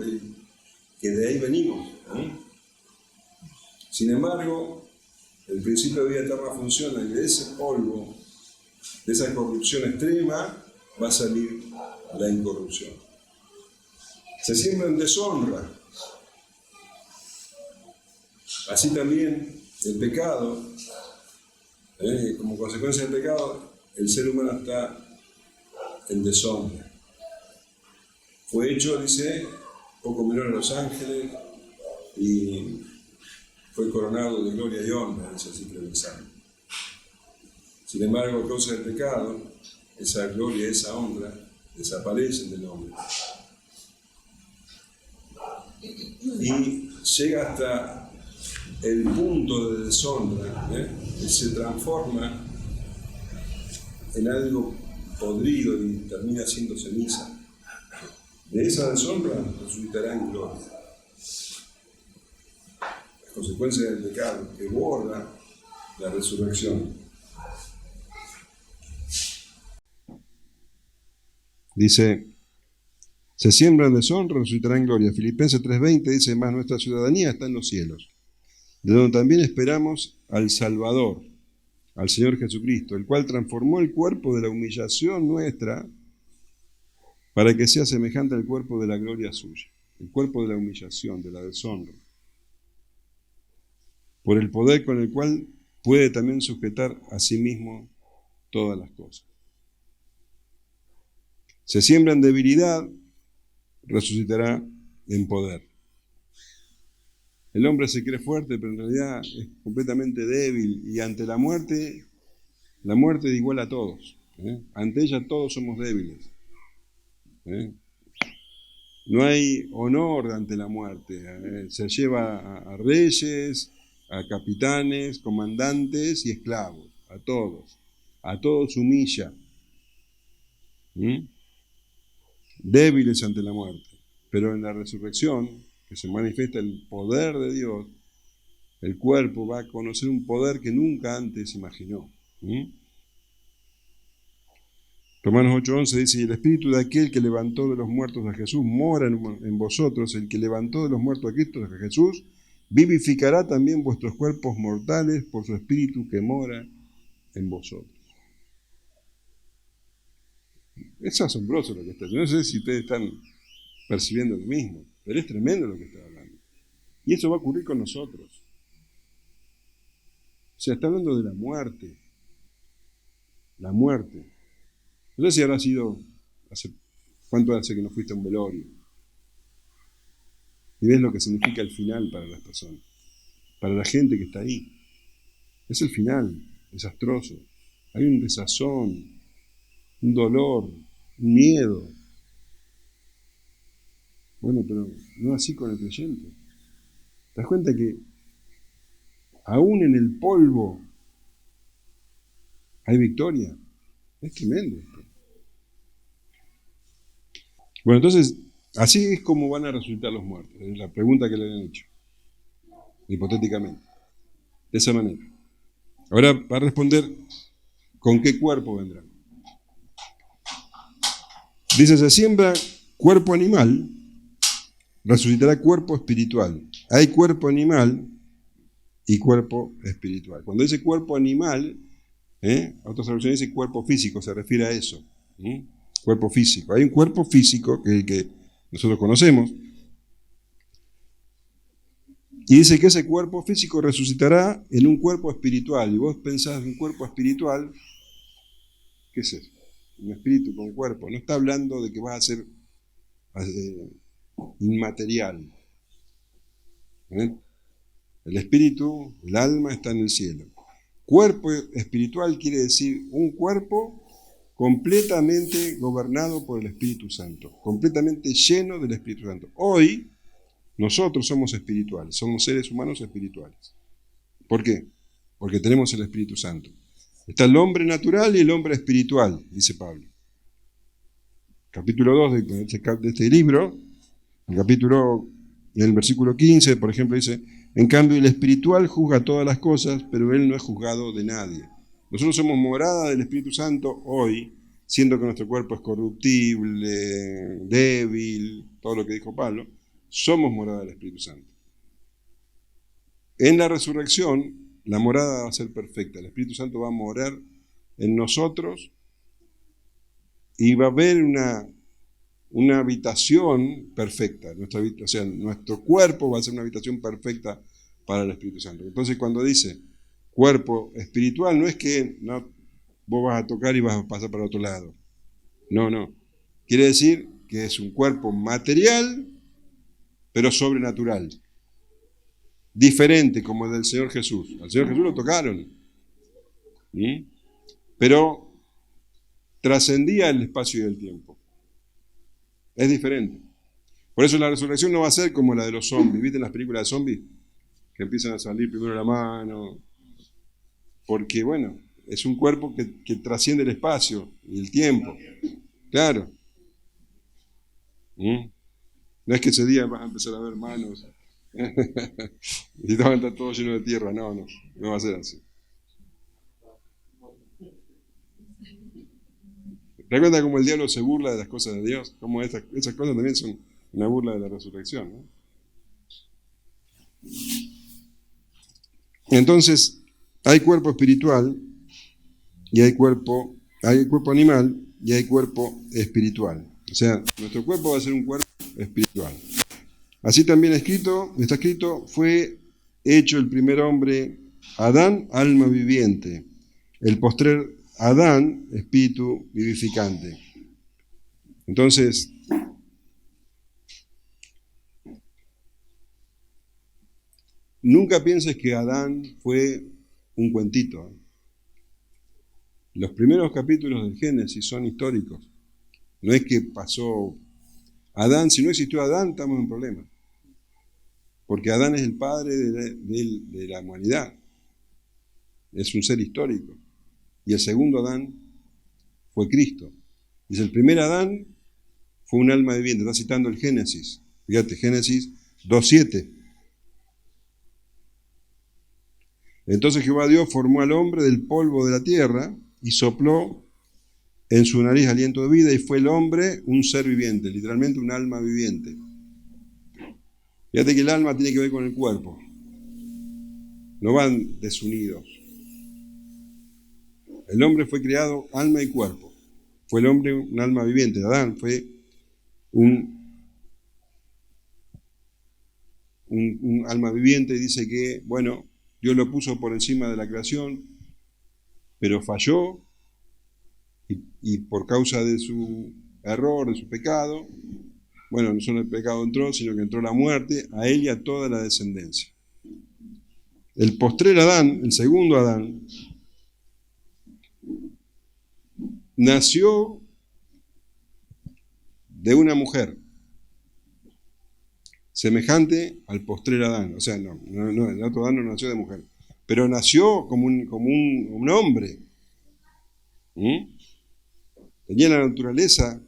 que de ahí venimos. Sin embargo, el principio de vida eterna funciona y de ese polvo, de esa corrupción extrema, va a salir la incorrupción. Se siembra en deshonra. Así también el pecado, como consecuencia del pecado, el ser humano está en deshonra. Fue hecho, dice, poco menor a los ángeles y fue coronado de gloria y honra, dice así creo el Salmo. Sin embargo, a causa del pecado, esa gloria y esa honra desaparecen del hombre. Y llega hasta el punto de deshonra, que se transforma en algo podrido y termina siendo ceniza. De esa deshonra resucitará en gloria. La consecuencia del pecado que borra la resurrección. Dice, se siembra en deshonra, resucitará en gloria. Filipenses 3:20 dice, más nuestra ciudadanía está en los cielos, de donde también esperamos al Salvador, al Señor Jesucristo, el cual transformó el cuerpo de la humillación nuestra para que sea semejante al cuerpo de la gloria suya, el cuerpo de la humillación, de la deshonra, por el poder con el cual puede también sujetar a sí mismo todas las cosas. Se siembra en debilidad, resucitará en poder. El hombre se cree fuerte, pero en realidad es completamente débil y ante la muerte iguala a todos. Ante ella todos somos débiles. No hay honor ante la muerte. Se lleva a reyes, a capitanes, comandantes y esclavos, a todos. A todos humilla. débiles ante la muerte. Pero en la resurrección, que se manifiesta el poder de Dios, el cuerpo va a conocer un poder que nunca antes imaginó. Romanos 8:11 dice: y el espíritu de aquel que levantó de los muertos a Jesús mora en vosotros. El que levantó de los muertos a Cristo, a Jesús, vivificará también vuestros cuerpos mortales por su espíritu que mora en vosotros. Es asombroso lo que está diciendo. No sé si ustedes están percibiendo lo mismo, pero es tremendo lo que está hablando. Y eso va a ocurrir con nosotros. O sea, está hablando de la muerte. La muerte. No sé si habrá sido, ¿cuánto hace que no fuiste a un velorio? Y ves lo que significa el final para las personas, para la gente que está ahí. Es el final, desastroso. Hay un desazón, un dolor, un miedo. Bueno, pero no así con el creyente. ¿Te das cuenta que aún en el polvo hay victoria? Es tremendo esto. Bueno, entonces, así es como van a resucitar los muertos. Es la pregunta que le habían hecho, hipotéticamente. De esa manera. Ahora va a responder con qué cuerpo vendrán. Dice: se siembra cuerpo animal, resucitará cuerpo espiritual. Hay cuerpo animal y cuerpo espiritual. Cuando dice cuerpo animal, otras traducciones dice cuerpo físico, se refiere a eso. Cuerpo físico. Hay un cuerpo físico que es el que nosotros conocemos. Y dice que ese cuerpo físico resucitará en un cuerpo espiritual. Y vos pensás en un cuerpo espiritual, ¿qué es eso? Un espíritu con cuerpo. No está hablando de que vas a ser inmaterial. El espíritu, el alma está en el cielo. Cuerpo espiritual quiere decir un cuerpo completamente gobernado por el Espíritu Santo, completamente lleno del Espíritu Santo. Hoy nosotros somos espirituales, somos seres humanos espirituales. ¿Por qué? Porque tenemos el Espíritu Santo. Está el hombre natural y el hombre espiritual, dice Pablo. Capítulo 2 de este libro, en el versículo 15, por ejemplo, dice: en cambio el espiritual juzga todas las cosas, pero él no es juzgado de nadie. Nosotros somos morada del Espíritu Santo hoy, siendo que nuestro cuerpo es corruptible, débil, todo lo que dijo Pablo, somos morada del Espíritu Santo. En la resurrección, la morada va a ser perfecta. El Espíritu Santo va a morar en nosotros y va a haber una habitación perfecta. O sea, nuestro cuerpo va a ser una habitación perfecta para el Espíritu Santo. Entonces, cuando dice cuerpo espiritual, no es que vos vas a tocar y vas a pasar para otro lado. No. Quiere decir que es un cuerpo material, pero sobrenatural. Diferente como el del Señor Jesús. Al Señor Jesús lo tocaron. Pero trascendía el espacio y el tiempo. Es diferente. Por eso la resurrección no va a ser como la de los zombies. ¿Viste en las películas de zombies? Que empiezan a salir primero la mano. Porque, bueno, es un cuerpo que trasciende el espacio y el tiempo. Claro. No es que ese día vas a empezar a ver manos y van a estar todos llenos de tierra. No va a ser así. ¿Te cuenta cómo el diablo se burla de las cosas de Dios? Como esas cosas también son una burla de la resurrección, ¿no? Entonces, hay cuerpo espiritual y hay cuerpo animal y hay cuerpo espiritual. O sea, nuestro cuerpo va a ser un cuerpo espiritual. Así también está escrito, fue hecho el primer hombre, Adán, alma viviente. El postrer Adán, espíritu vivificante. Entonces, nunca pienses que Adán fue un cuentito. Los primeros capítulos del Génesis son históricos. No es que pasó Adán. Si no existió Adán, estamos en problemas. Porque Adán es el padre de la humanidad. Es un ser histórico. Y el segundo Adán fue Cristo. Dice, el primer Adán fue un alma viviente. Está citando el Génesis. Fíjate, Génesis 2:7. Entonces Jehová Dios formó al hombre del polvo de la tierra y sopló en su nariz aliento de vida y fue el hombre un ser viviente, literalmente un alma viviente. Fíjate que el alma tiene que ver con el cuerpo. No van desunidos. El hombre fue creado alma y cuerpo. Fue el hombre un alma viviente. Adán fue un alma viviente y dice que, bueno, Dios lo puso por encima de la creación, pero falló y por causa de su error, de su pecado, bueno, no solo el pecado entró, sino que entró la muerte a él y a toda la descendencia. El postrer Adán, el segundo Adán, nació de una mujer semejante al postrer Adán. O sea, el otro Adán no nació de mujer, pero nació como un hombre. Tenía la naturaleza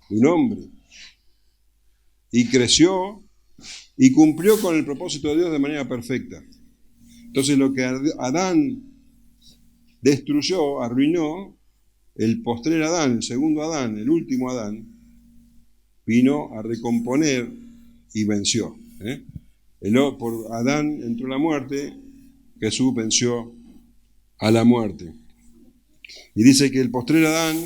de un hombre y creció y cumplió con el propósito de Dios de manera perfecta. Entonces lo que Adán destruyó, arruinó, el postrer Adán, el segundo Adán, el último Adán, vino a recomponer y venció. Por Adán entró la muerte, Jesús venció a la muerte. Y dice que el postrer Adán,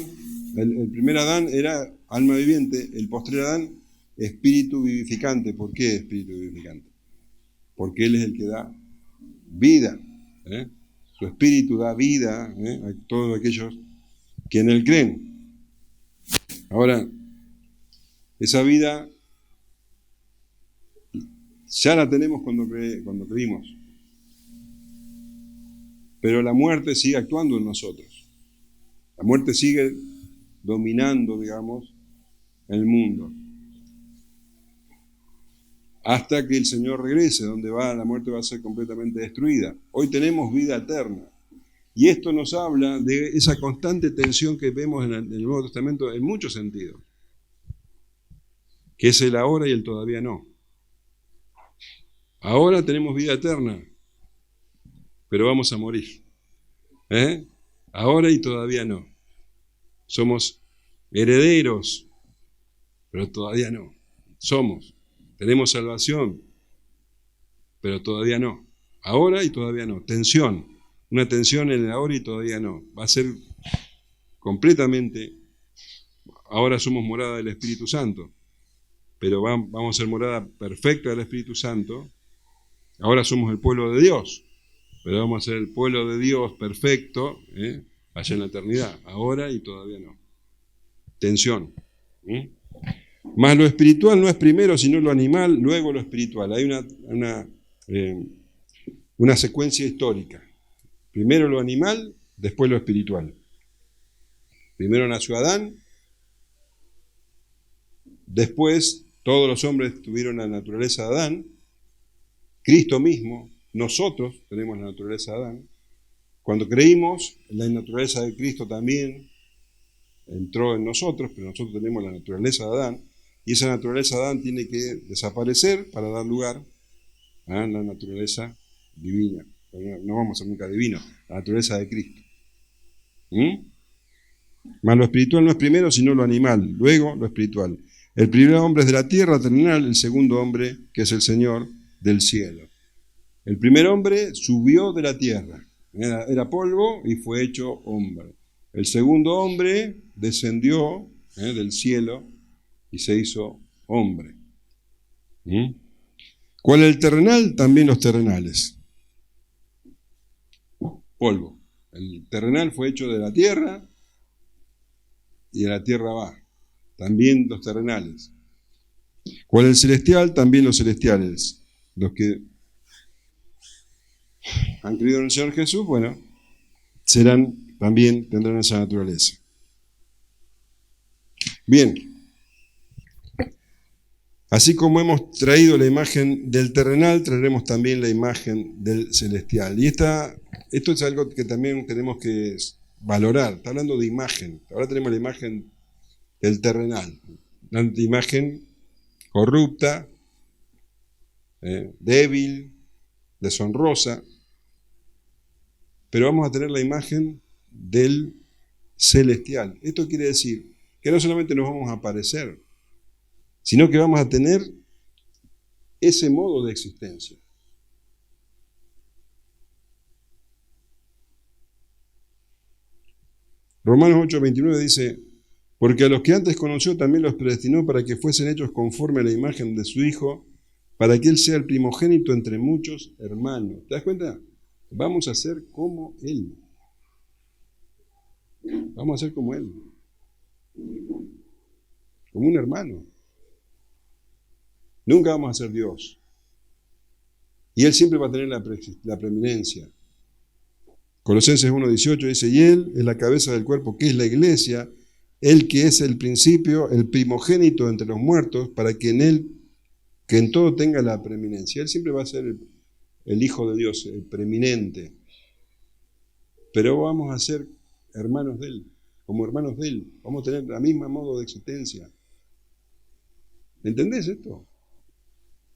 el primer Adán era alma viviente, el postrer Adán espíritu vivificante. ¿Por qué espíritu vivificante? Porque Él es el que da vida. Su espíritu da vida a todos aquellos que en Él creen. Ahora, esa vida ya la tenemos cuando creímos. Pero la muerte sigue actuando en nosotros. La muerte sigue dominando, digamos, el mundo. Hasta que el Señor regrese, donde va, la muerte va a ser completamente destruida. Hoy tenemos vida eterna. Y esto nos habla de esa constante tensión que vemos en el Nuevo Testamento en muchos sentidos. Que es el ahora y el todavía no. Ahora tenemos vida eterna, pero vamos a morir. Ahora y todavía no. Somos herederos, pero todavía no. Tenemos salvación, pero todavía no. Ahora y todavía no. Tensión. Una tensión en el ahora y todavía no. Va a ser completamente. Ahora somos morada del Espíritu Santo, pero vamos a ser morada perfecta del Espíritu Santo. Ahora somos el pueblo de Dios, pero vamos a ser el pueblo de Dios perfecto, allá en la eternidad. Ahora y todavía no. Tensión. Mas lo espiritual no es primero, sino lo animal, luego lo espiritual. Hay una secuencia histórica. Primero lo animal, después lo espiritual. Primero nació Adán, después todos los hombres tuvieron la naturaleza de Adán, Cristo mismo, nosotros tenemos la naturaleza de Adán. Cuando creímos, la naturaleza de Cristo también entró en nosotros, pero nosotros tenemos la naturaleza de Adán, y esa naturaleza de Adán tiene que desaparecer para dar lugar a la naturaleza divina. No vamos a ser nunca divinos, la naturaleza de Cristo. Mas lo espiritual no es primero, sino lo animal, luego lo espiritual. El primer hombre es de la tierra terrenal, el segundo hombre, que es el Señor del cielo. El primer hombre subió de la tierra, era polvo y fue hecho hombre. El segundo hombre descendió del cielo y se hizo hombre. ¿Cuál es el terrenal? También los terrenales. Polvo. El terrenal fue hecho de la tierra y de la tierra va. También los terrenales. ¿Cuál es el celestial? También los celestiales. Los que han creído en el Señor Jesús, bueno, tendrán esa naturaleza. Bien. Así como hemos traído la imagen del terrenal, traeremos también la imagen del celestial. Y esto es algo que también tenemos que valorar. Está hablando de imagen. Ahora tenemos la imagen el terrenal. Una imagen corrupta, débil, deshonrosa, pero vamos a tener la imagen del celestial. Esto quiere decir que no solamente nos vamos a parecer, sino que vamos a tener ese modo de existencia. Romanos 8:29 dice, porque a los que antes conoció también los predestinó para que fuesen hechos conforme a la imagen de su Hijo, para que Él sea el primogénito entre muchos hermanos. ¿Te das cuenta? Vamos a ser como Él. Vamos a ser como Él. Como un hermano. Nunca vamos a ser Dios. Y Él siempre va a tener la preeminencia. Colosenses 1:18 dice, y Él es la cabeza del cuerpo, que es la iglesia, Él que es el principio, el primogénito entre los muertos, para que en Él, que en todo tenga la preeminencia. Él siempre va a ser el Hijo de Dios, el preeminente. Pero vamos a ser hermanos de Él, como hermanos de Él. Vamos a tener la misma modo de existencia. ¿Entendés esto?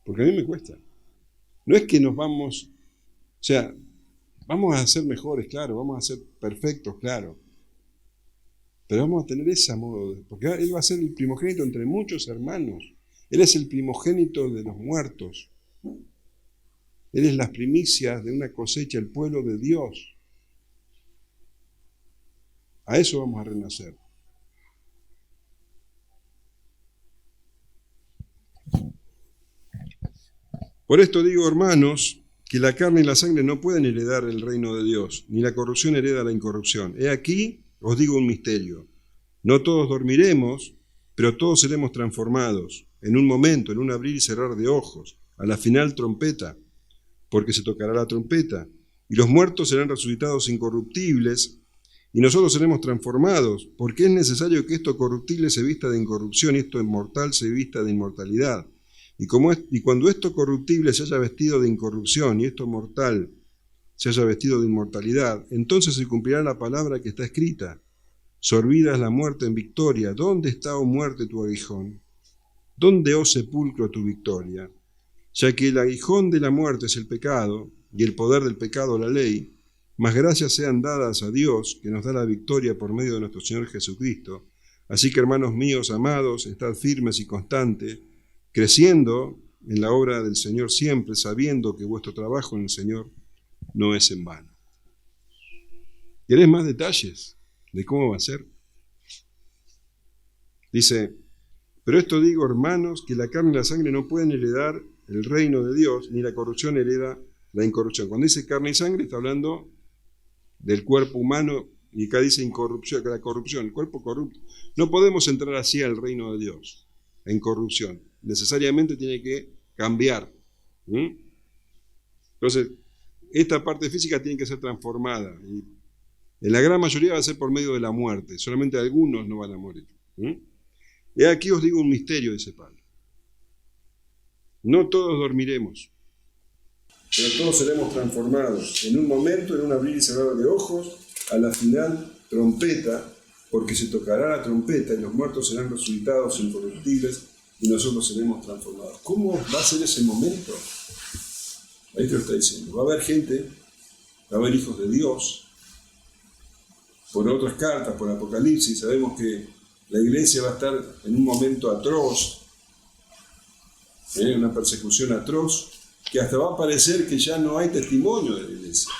Porque a mí me cuesta. No es que nos vamos, o sea, vamos a ser mejores, claro, vamos a ser perfectos, claro. Pero vamos a tener ese modo, porque Él va a ser el primogénito entre muchos hermanos. Él es el primogénito de los muertos. Él es las primicias de una cosecha, el pueblo de Dios. A eso vamos a renacer. Por esto digo, hermanos, que la carne y la sangre no pueden heredar el reino de Dios, ni la corrupción hereda la incorrupción. He aquí, os digo un misterio. No todos dormiremos, pero todos seremos transformados, en un momento, en un abrir y cerrar de ojos, a la final trompeta, porque se tocará la trompeta, y los muertos serán resucitados incorruptibles, y nosotros seremos transformados, porque es necesario que esto corruptible se vista de incorrupción, y esto inmortal se vista de inmortalidad. Y cuando esto corruptible se haya vestido de incorrupción, y esto mortal se haya vestido de inmortalidad, entonces se cumplirá la palabra que está escrita. Sorbida es la muerte en victoria. ¿Dónde está, oh muerte, tu aguijón? ¿Dónde, oh sepulcro, tu victoria? Ya que el aguijón de la muerte es el pecado, y el poder del pecado la ley, mas gracias sean dadas a Dios, que nos da la victoria por medio de nuestro Señor Jesucristo. Así que, hermanos míos, amados, estad firmes y constantes, creciendo en la obra del Señor siempre, sabiendo que vuestro trabajo en el Señor no es en vano. ¿Querés más detalles de cómo va a ser? Dice, pero esto digo, hermanos, que la carne y la sangre no pueden heredar el reino de Dios, ni la corrupción hereda la incorrupción. Cuando dice carne y sangre, está hablando del cuerpo humano, y acá dice incorrupción, que la corrupción, el cuerpo corrupto. No podemos entrar así al reino de Dios, en corrupción. Necesariamente tiene que cambiar. Entonces, esta parte física tiene que ser transformada. Y en la gran mayoría va a ser por medio de la muerte. Solamente algunos no van a morir. Y aquí os digo un misterio, dice Pablo. No todos dormiremos, pero todos seremos transformados. En un momento, en un abrir y cerrar de ojos, a la final trompeta, porque se tocará la trompeta y los muertos serán resucitados incorruptibles y nosotros seremos transformados. ¿Cómo va a ser ese momento? Ahí te lo está diciendo. Va a haber gente, va a haber hijos de Dios. Por otras cartas, por Apocalipsis, sabemos que la iglesia va a estar en un momento atroz, una persecución atroz, que hasta va a parecer que ya no hay testimonio de la iglesia.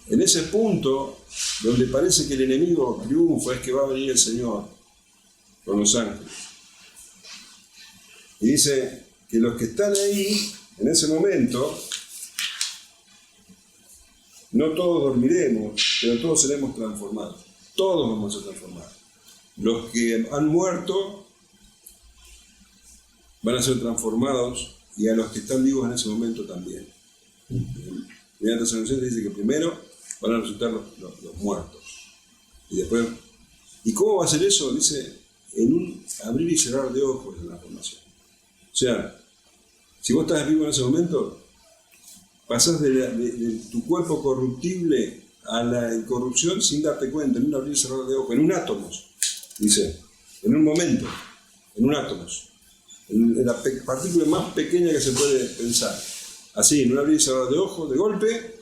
En ese punto, donde parece que el enemigo triunfa, es que va a venir el Señor con los ángeles. Y dice que los que están ahí, en ese momento, no todos dormiremos, pero todos seremos transformados. Todos vamos a ser transformados. Los que han muerto van a ser transformados, y a los que están vivos en ese momento también. Primera Tesalonicenses dice que primero van a resultar los muertos. Y después, ¿y cómo va a ser eso? Dice, en un abrir y cerrar de ojos en la formación. O sea, si vos estás vivo en ese momento, pasás de tu cuerpo corruptible a la incorrupción sin darte cuenta, en un abrir y cerrar de ojos, en un átomo, dice. en un momento, en un átomos, en la partícula más pequeña que se puede pensar. Así, en un abrir y cerrar de ojos, de golpe,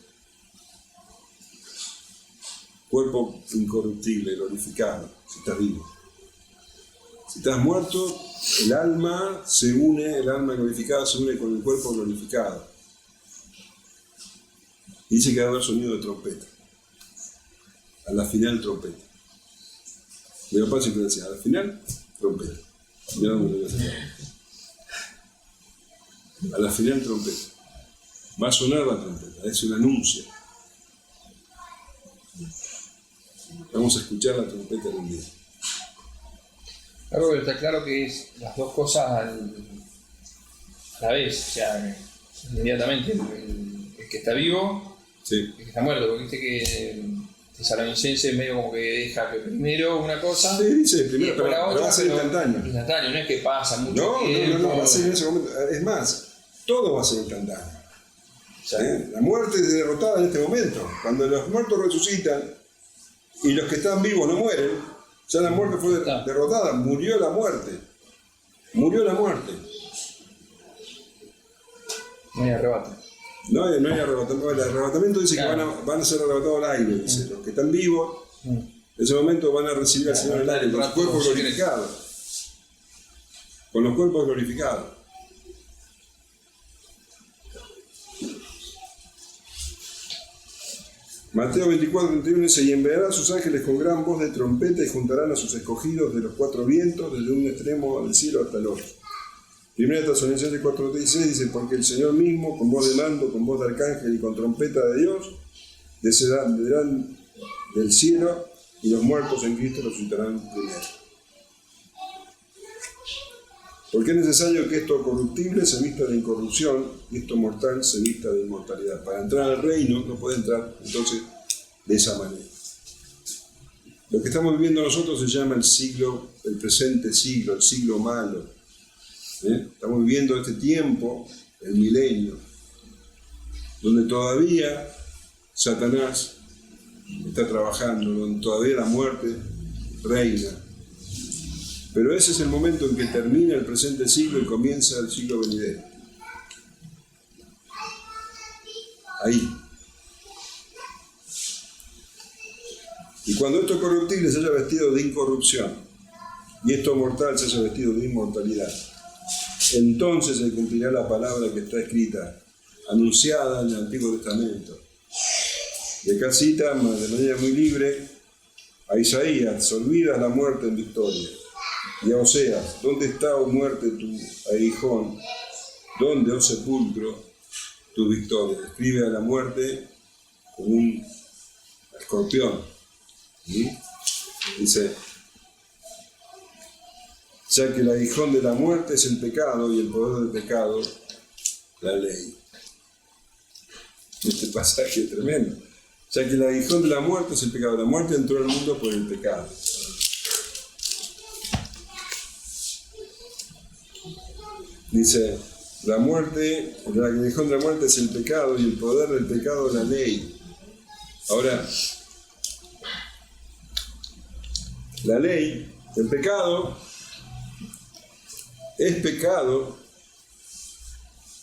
cuerpo incorruptible, glorificado, si estás vivo. Si estás muerto, el alma glorificada se une con el cuerpo glorificado. Y dice que va a haber sonido de trompeta. A la final, trompeta. Mi papá siempre decía, a la final, trompeta. Mirá dónde lo voy a hacer. A la final, trompeta. Va a sonar la trompeta, es un anuncio. Vamos a escuchar la trompeta del día. Claro, pero está claro que es las dos cosas a la vez, o sea, inmediatamente el que está vivo, Sí. el que está muerto, porque viste que Tesalonicenses medio como que deja que primero una cosa Sí, dice y primero, después pero la otra, va a ser pero instantáneo. instantáneo, no es que pasa mucho No, tiempo. va a ser en ese momento. Es más, todo va a ser instantáneo. O sea, La muerte es derrotada en este momento. Cuando los muertos resucitan y los que están vivos no mueren, ya la muerte fue derrotada, murió la muerte. Murió la muerte. no hay arrebato. No hay arrebatamiento. El arrebatamiento dice Claro. que van a ser arrebatados al aire. Dice. Los que están vivos, en ese momento van a recibir al Señor al aire con los cuerpos glorificados. Con los cuerpos glorificados. Mateo 24:31 dice, y enviará a sus ángeles con gran voz de trompeta y juntarán a sus escogidos de los cuatro vientos desde un extremo del cielo hasta el otro. Primera Tesalonicenses 4:16 dice, porque el Señor mismo, con voz de mando, con voz de arcángel y con trompeta de Dios, descenderán del cielo y los muertos en Cristo resucitarán primero. Porque es necesario que esto corruptible se vista de incorrupción y esto mortal se vista de inmortalidad. Para entrar al reino no puede entrar entonces de esa manera. Lo que estamos viviendo nosotros se llama el presente siglo, el siglo malo. Estamos viviendo este tiempo, el milenio, donde todavía Satanás está trabajando, donde todavía la muerte reina. Pero ese es el momento en que termina el presente siglo y comienza el siglo venidero. Ahí. Y cuando esto corruptible se haya vestido de incorrupción y esto mortal se haya vestido de inmortalidad, entonces se cumplirá la palabra que está escrita, anunciada en el Antiguo Testamento. De acá cita de manera muy libre a Isaías, olvidas la muerte en victoria. Y a Oseas, ¿dónde está, oh muerte, tu aguijón? ¿Dónde, oh sepulcro, tu victoria? Escribe a la muerte con un escorpión. ¿Sí? Dice, ya que el aguijón de la muerte es el pecado y el poder del pecado, la ley. Este pasaje es tremendo. Ya que el aguijón de la muerte es el pecado. La muerte entró al mundo por el pecado. Dice, el aguijón de la muerte es el pecado y el poder del pecado la ley. Ahora, la ley, el pecado, es pecado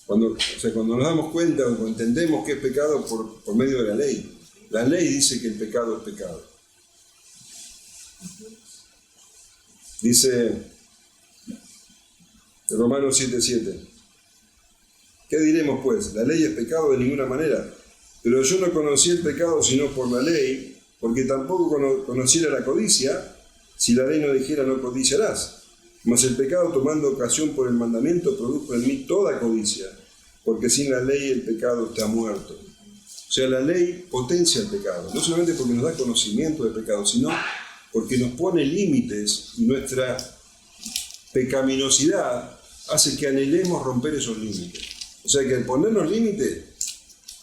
cuando nos damos cuenta o entendemos que es pecado por medio de la ley. La ley dice que el pecado es pecado. Dice Romanos 7:7. ¿Qué diremos pues? La ley es pecado de ninguna manera. Pero yo no conocí el pecado sino por la ley, porque tampoco conociera la codicia, si la ley no dijera no codiciarás. Mas el pecado, tomando ocasión por el mandamiento, produjo en mí toda codicia, porque sin la ley el pecado está muerto. O sea, la ley potencia el pecado, no solamente porque nos da conocimiento del pecado, sino porque nos pone límites y nuestra pecaminosidad hace que anhelemos romper esos límites. O sea que al ponernos límites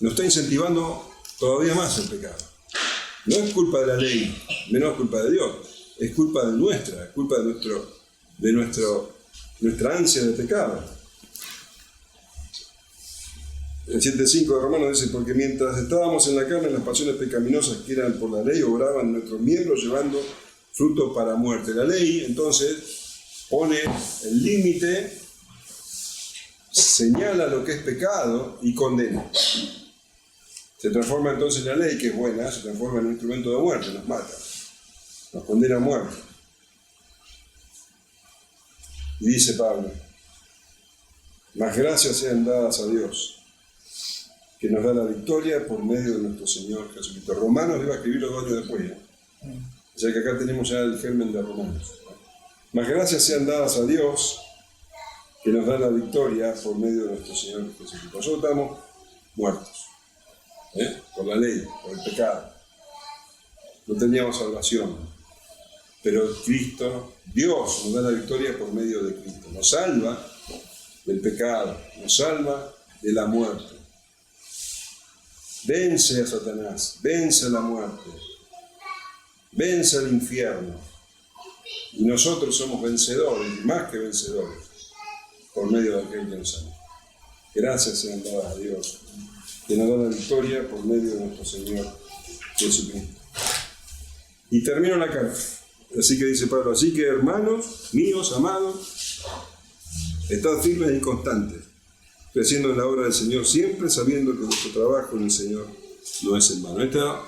nos está incentivando todavía más el pecado. No es culpa de la ley, menos culpa de Dios, es culpa de nuestra, es culpa de nuestra ansia de pecado. El 7:5 de Romanos dice, porque mientras estábamos en la carne, las pasiones pecaminosas que eran por la ley obraban en nuestros miembros, llevando fruto para muerte. La ley, entonces, pone el límite, señala lo que es pecado y condena. Se transforma entonces la ley, que es buena, se transforma en un instrumento de muerte, nos mata, nos condena a muerte. Y dice Pablo, más gracias sean dadas a Dios, que nos da la victoria por medio de nuestro Señor Jesucristo. Romanos iba a escribirlo 2 años después, ¿no? O sea que acá tenemos ya el germen de Romanos. Más gracias sean dadas a Dios, que nos da la victoria por medio de nuestro Señor Jesucristo. Nosotros estamos muertos, por la ley, por el pecado. No teníamos salvación, pero Cristo, Dios nos da la victoria por medio de Cristo. Nos salva del pecado, nos salva de la muerte. Vence a Satanás, vence a la muerte, vence al infierno. Y nosotros somos vencedores, más que vencedores, por medio de aquel que nos ama. Gracias sean dadas a Dios, que nos da la victoria por medio de nuestro Señor Jesucristo. Y termino la carta. Así que dice Pablo, así que hermanos míos, amados, estad firmes y constantes, creciendo en la obra del Señor, siempre sabiendo que vuestro trabajo en el Señor no es en vano. Esta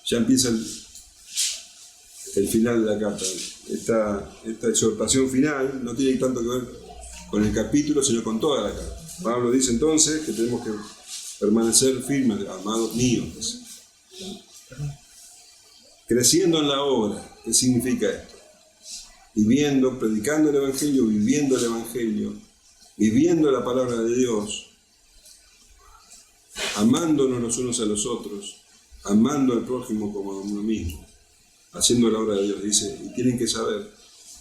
ya empieza el final de la carta. Esta exhortación final no tiene tanto que ver con el capítulo, sino con toda la carta. Pablo dice entonces que tenemos que permanecer firmes, amados míos, creciendo en la obra. ¿Qué significa esto? Viviendo, predicando el Evangelio, viviendo el Evangelio, viviendo la palabra de Dios, amándonos los unos a los otros, amando al prójimo como a uno mismo, haciendo la obra de Dios. Dice, y tienen que saber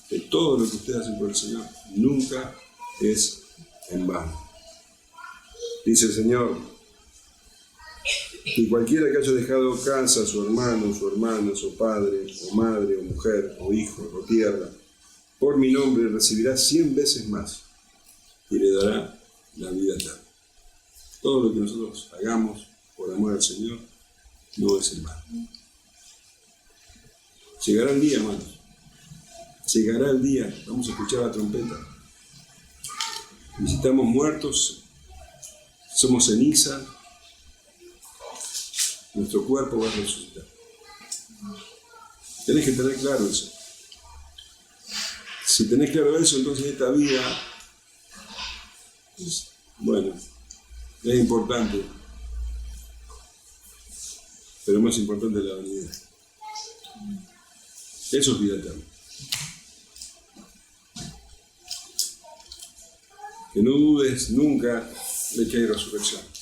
que todo lo que ustedes hacen por el Señor nunca es en vano. Dice el Señor, y cualquiera que haya dejado casa, su hermano, su padre, o madre, o mujer, o hijo, o tierra, por mi nombre recibirá 100 veces más y le dará la vida eterna. Todo lo que nosotros hagamos por amor al Señor no es en vano. Llegará el día, hermanos. Llegará el día. Vamos a escuchar la trompeta. Visitamos muertos, somos ceniza. Nuestro cuerpo va a resucitar. Tenés que tener claro eso. Si tenés claro eso, entonces esta vida, bueno, es importante, pero más importante es la venida. Eso es vida eterna. Que no dudes nunca de que hay resurrección.